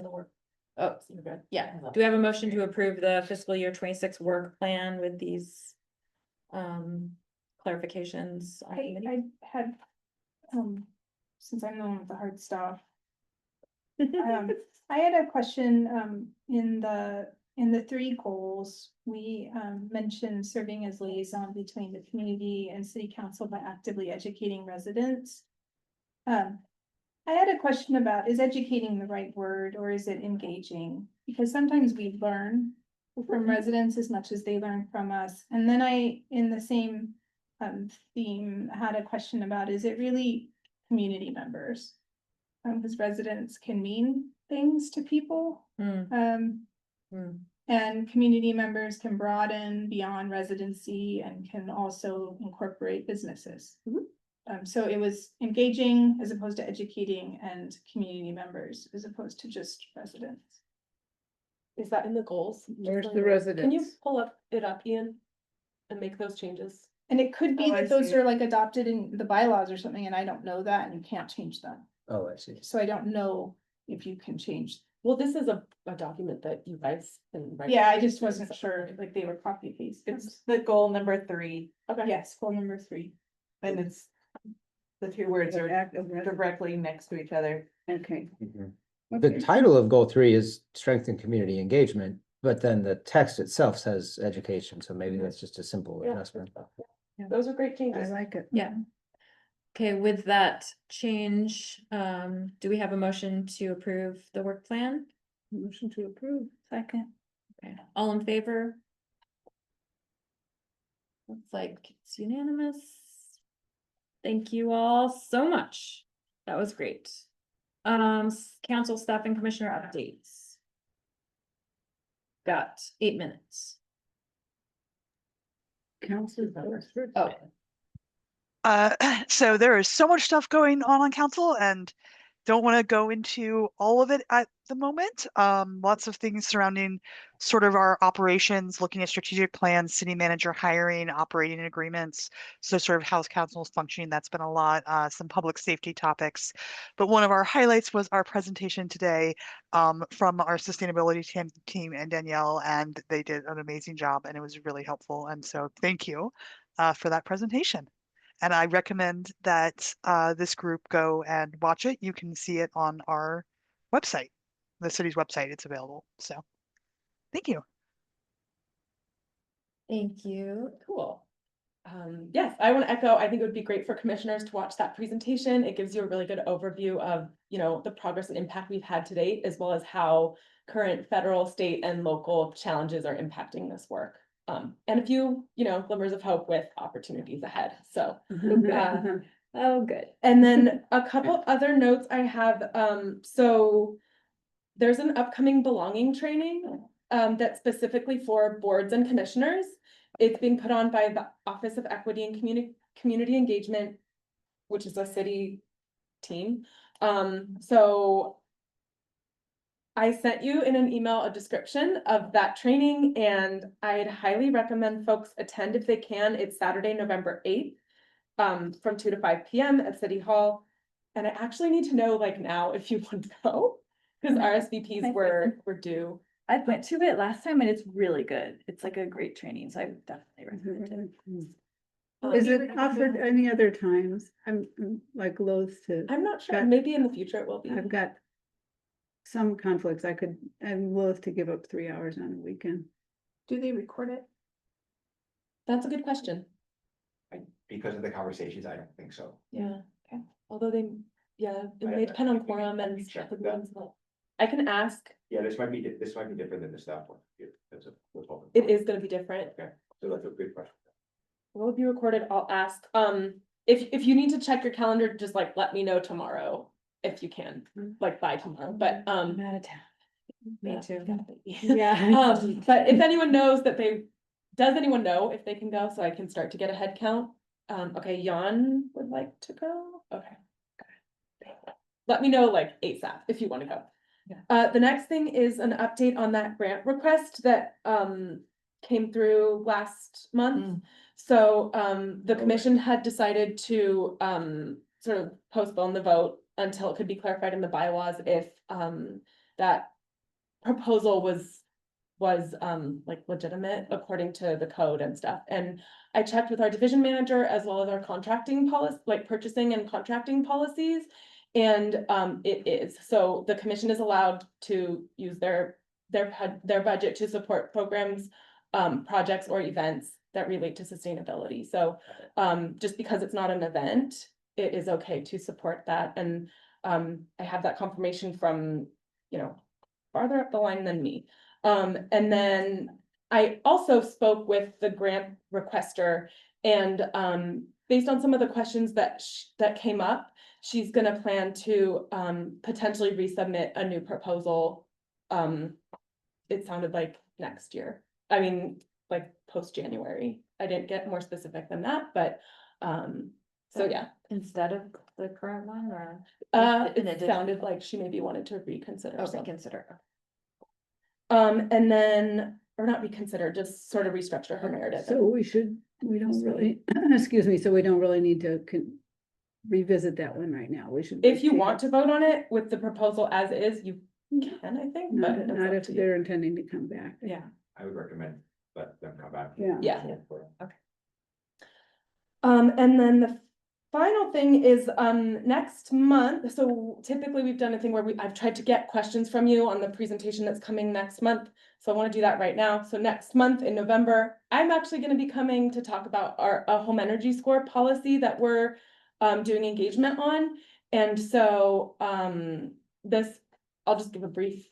Oh, you're good. Yeah, do we have a motion to approve the fiscal year 26 work plan with these clarifications? on committee? I had, since I'm the one with the hard stuff. I had a question, in the 3 goals, we, mentioned serving as liaison between the community and city council by actively educating residents. I had a question about, is educating the right word, or is it engaging? Because sometimes we learn from residents as much as they learn from us. And then in the same theme, had a question about, is it really community members? Because residents can mean things to people. And community members can broaden beyond residency and can also incorporate businesses. So it was engaging as opposed to educating, and community members as opposed to just residents. Is that in the goals? Where's Just the like- Can you residents? pull it up, Ian? And make those changes? And it could be Oh, I that those see. are adopted in the bylaws or something, and I don't know that, and you can't change them. Oh, I see. So I don't know if you can change. Well, this is a document that you guys can write. Yeah, I just wasn't sure, they were copy paste. It's the goal number 3, Okay. Yes, goal number 3. and it's the 2 words are directly next to each other. Okay. The title of goal 3 is strengthen community engagement, but then the text itself says education, so maybe that's just a simple Yeah. adjustment. Those are great I changes. like it. Yeah. Okay, with that change, do we have a motion to approve the work plan? Motion to approve. Second. Okay, all in favor? Looks like it's unanimous. Thank you all so much. That was great. Council staff and commissioner updates. Got 8 minutes. Council. Oh, So there is so much stuff going on council, and don't want to go into all of it at the moment. Lots of things surrounding sort of our operations, looking at strategic plans, city manager hiring, operating agreements. So sort of how's council is functioning. That's been a lot, some public safety topics. But one of our highlights was our presentation today from our sustainability team and Danielle, and they did an amazing job, and it was really helpful. And so thank you for that presentation. And I recommend that this group go and watch it. You can see it on our website. the city's website, it's available. So, thank you. Thank you. Cool. Yes, I want to echo, I think it would be great for commissioners to watch that presentation. It gives you a really good overview of, the progress and impact we've had to date, as well as how current federal, state, and local challenges are impacting this work. And a few, glimmers of hope with opportunities ahead. So, Oh, good. and then a couple other notes I have, so there's an upcoming belonging training, that's specifically for boards and commissioners. It's being put on by the Office of Equity and Community Engagement, which is a city team. So I sent you in an email a description of that training, and I'd highly recommend folks attend if they can. It's Saturday, November 8th, from 2 to 5 p.m. at City Hall. And I actually need to know now if you want to go, because RSVPs were due. I went to it last time and it's really good. It's like a great training, so I would definitely recommend it. Is it offered any other times? I'm like loath to, I'm not sure, Got- maybe in the future it will be. I've got some conflicts. I'm loath to give up 3 hours on a weekend. Do they record it? That's a good question. Because of the conversations, I don't think so. Yeah, okay. Although it I- may depend I on think we quorum can and check stuff. with them. I can ask. Yeah, this might be different than the staff one. Yeah, that's a. we'll talk about It is gonna be different. Okay, so that's a good question. Will be recorded. I'll ask. If you need to check your calendar, just let me know tomorrow if you can, by tomorrow. But I'm out of town. Me yeah, too. Yeah. But if anyone knows does anyone know if they can go, so I can start to get a head count? Okay, Jan would like to go. Okay. Let me know ASAP if you want to go. The next thing is an update on that grant request that came through last month. So the commission had decided to sort of postpone the vote until it could be clarified in the bylaws if that proposal was legitimate according to the code and stuff. And I checked with our division manager as well as our contracting policy, purchasing and contracting policies. And it is, so the commission is allowed to use their budget to support programs, projects or events that relate to sustainability. So just because it's not an event, it is okay to support that. And I have that confirmation from, farther up the line than me. And then I also spoke with the grant requester, and based on some of the questions that came up, she's gonna plan to potentially resubmit a new proposal. It sounded like next year. I mean, post-January. I didn't get more specific than that, but so yeah. Instead of the current one, or? It sounded like she maybe wanted to reconsider. Oh, some. reconsider. And then, or not reconsider, just sort of restructure her narrative. So we don't really, excuse me, so we don't really need to revisit that one right now. We should. If you want to vote on it with the proposal as is, you can, I think, but it's Not up if to you. they're intending to come back. Yeah. I would recommend let them come back. Yeah. Yeah. And then the final thing is, next month, so typically we've done a thing where I've tried to get questions from you on the presentation that's coming next month. So I want to do that right now. So next month in November, I'm actually going to be coming to talk about our home energy score policy that we're doing engagement on. And so I'll just give a brief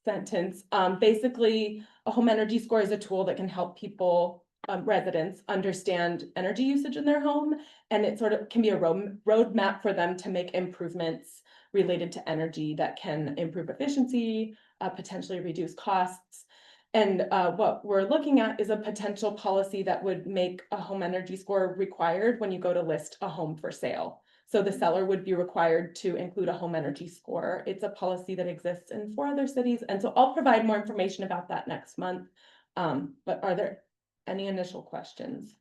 sentence. Basically, a home energy score is a tool that can help people, residents, understand energy usage in their home, and it sort of can be a roadmap for them to make improvements related to energy that can improve efficiency, potentially reduce costs. And what we're looking at is a potential policy that would make a home energy score required when you go to list a home for sale. So the seller would be required to include a home energy score. It's a policy that exists in 4 other cities. And so I'll provide more information about that next month. But are there any initial questions?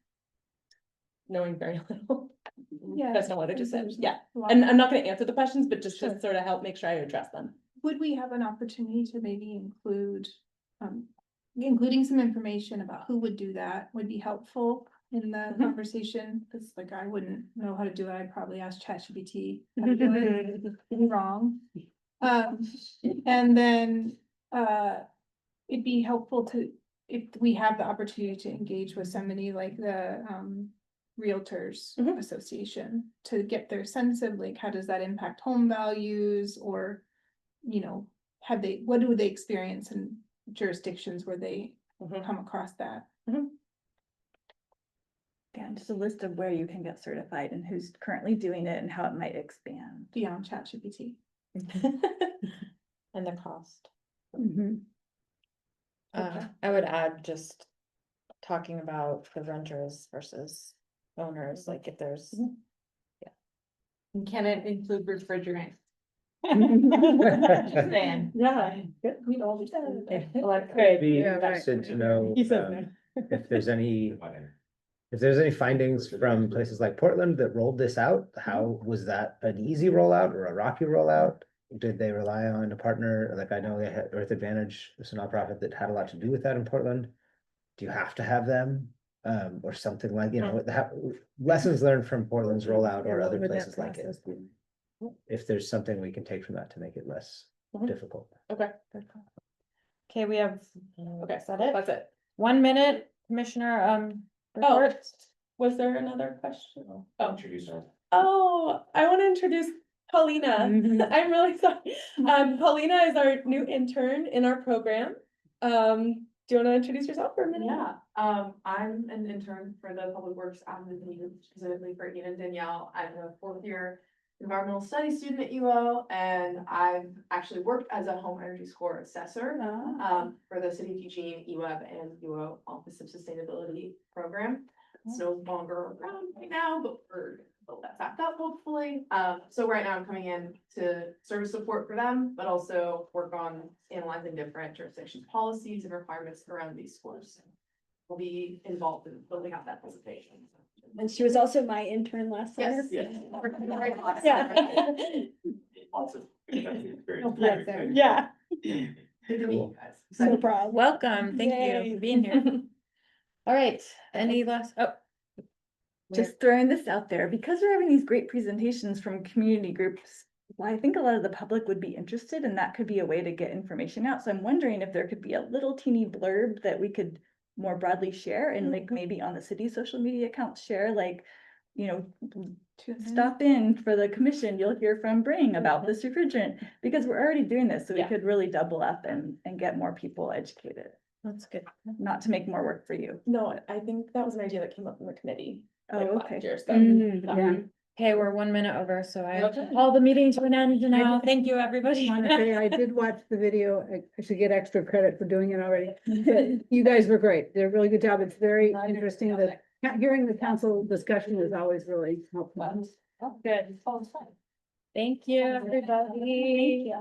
Knowing very little. Yeah. That's not what I just said. There's Yeah. a lot. And I'm not going to answer the questions, but just Sure. to sort of help make sure I address them. Would we have an opportunity to maybe including some information about who would do that would be helpful in the conversation? Cause I wouldn't know how to do it. I'd probably ask ChatGPT how to do it. Wrong. And then, it'd be helpful to, if we have the opportunity to engage with somebody like the, Realtors Mhm. Association to get their sense of like, how does that impact home values or, what do they experience in jurisdictions where they Mhm. come across that? Yeah, just a list of where you can get certified and who's currently doing it and how it might expand. Beyond ChatGPT. And the cost. Mhm. I would add just talking about the renters versus owners, like if there's. Can it include refrigerant? Yeah. We'd always. It'd be Yeah, right. interested to know, He said if there's any findings from places like Portland that rolled this out. How was that an easy rollout or a rocky rollout? Did they rely on a partner? Like I know they had Earth Advantage, it's a nonprofit that had a lot to do with that in Portland. Do you have to have them? Or something like, lessons learned from Portland's rollout or other places like it. If there's something we can take from that to make it less difficult. Okay, Okay, we have, okay, is that it? that's it. 1 minute, Commissioner, report. Was there another question? Oh. Introduce her. Oh, I want to introduce Paulina. I'm really sorry. Paulina is our new intern in our program. Do you want to introduce yourself for a minute? Yeah, I'm an intern for the Public Works Admin team, specifically for Eugene and Danielle. I'm a 4th-year environmental studies student at UO, and I've actually worked as a home energy score assessor for the City of Eugene, EWEB, and UO Office of Sustainability program. It's no longer around right now, but we're build that back up hopefully. So right now I'm coming in to serve as support for them, but also work on analyzing different jurisdictions, policies and requirements around these scores. We'll be involved in building out that presentation. And she was also my intern last summer. Yes. Yeah. Awesome. Yeah. Cool. No problem. Welcome, thank Yay. you for being here. All right, any last, Just throwing this out there, because we're having these great presentations from community groups, well, I think a lot of the public would be interested and that could be a way to get information out. So I'm wondering if there could be a little teeny blurb that we could more broadly share and like maybe on the city social media accounts share, like, stop in for the commission, you'll hear from Bring about this refrigerant, because we're already doing this, so we could really double up and get more people educated. that's good. Not to make more work for you. No, I think that was an idea that came up in the committee. like, last Okay. year, so, Yeah. Okay, we're 1 minute over, so I Okay. call the meeting to an end now. Thank you, everybody. Want to say, I did watch the video. I should get extra credit for doing it already. But you guys were great. Did a really good job. It's very interesting that hearing the council discussion is always really helpful. Good. Thank you, everybody.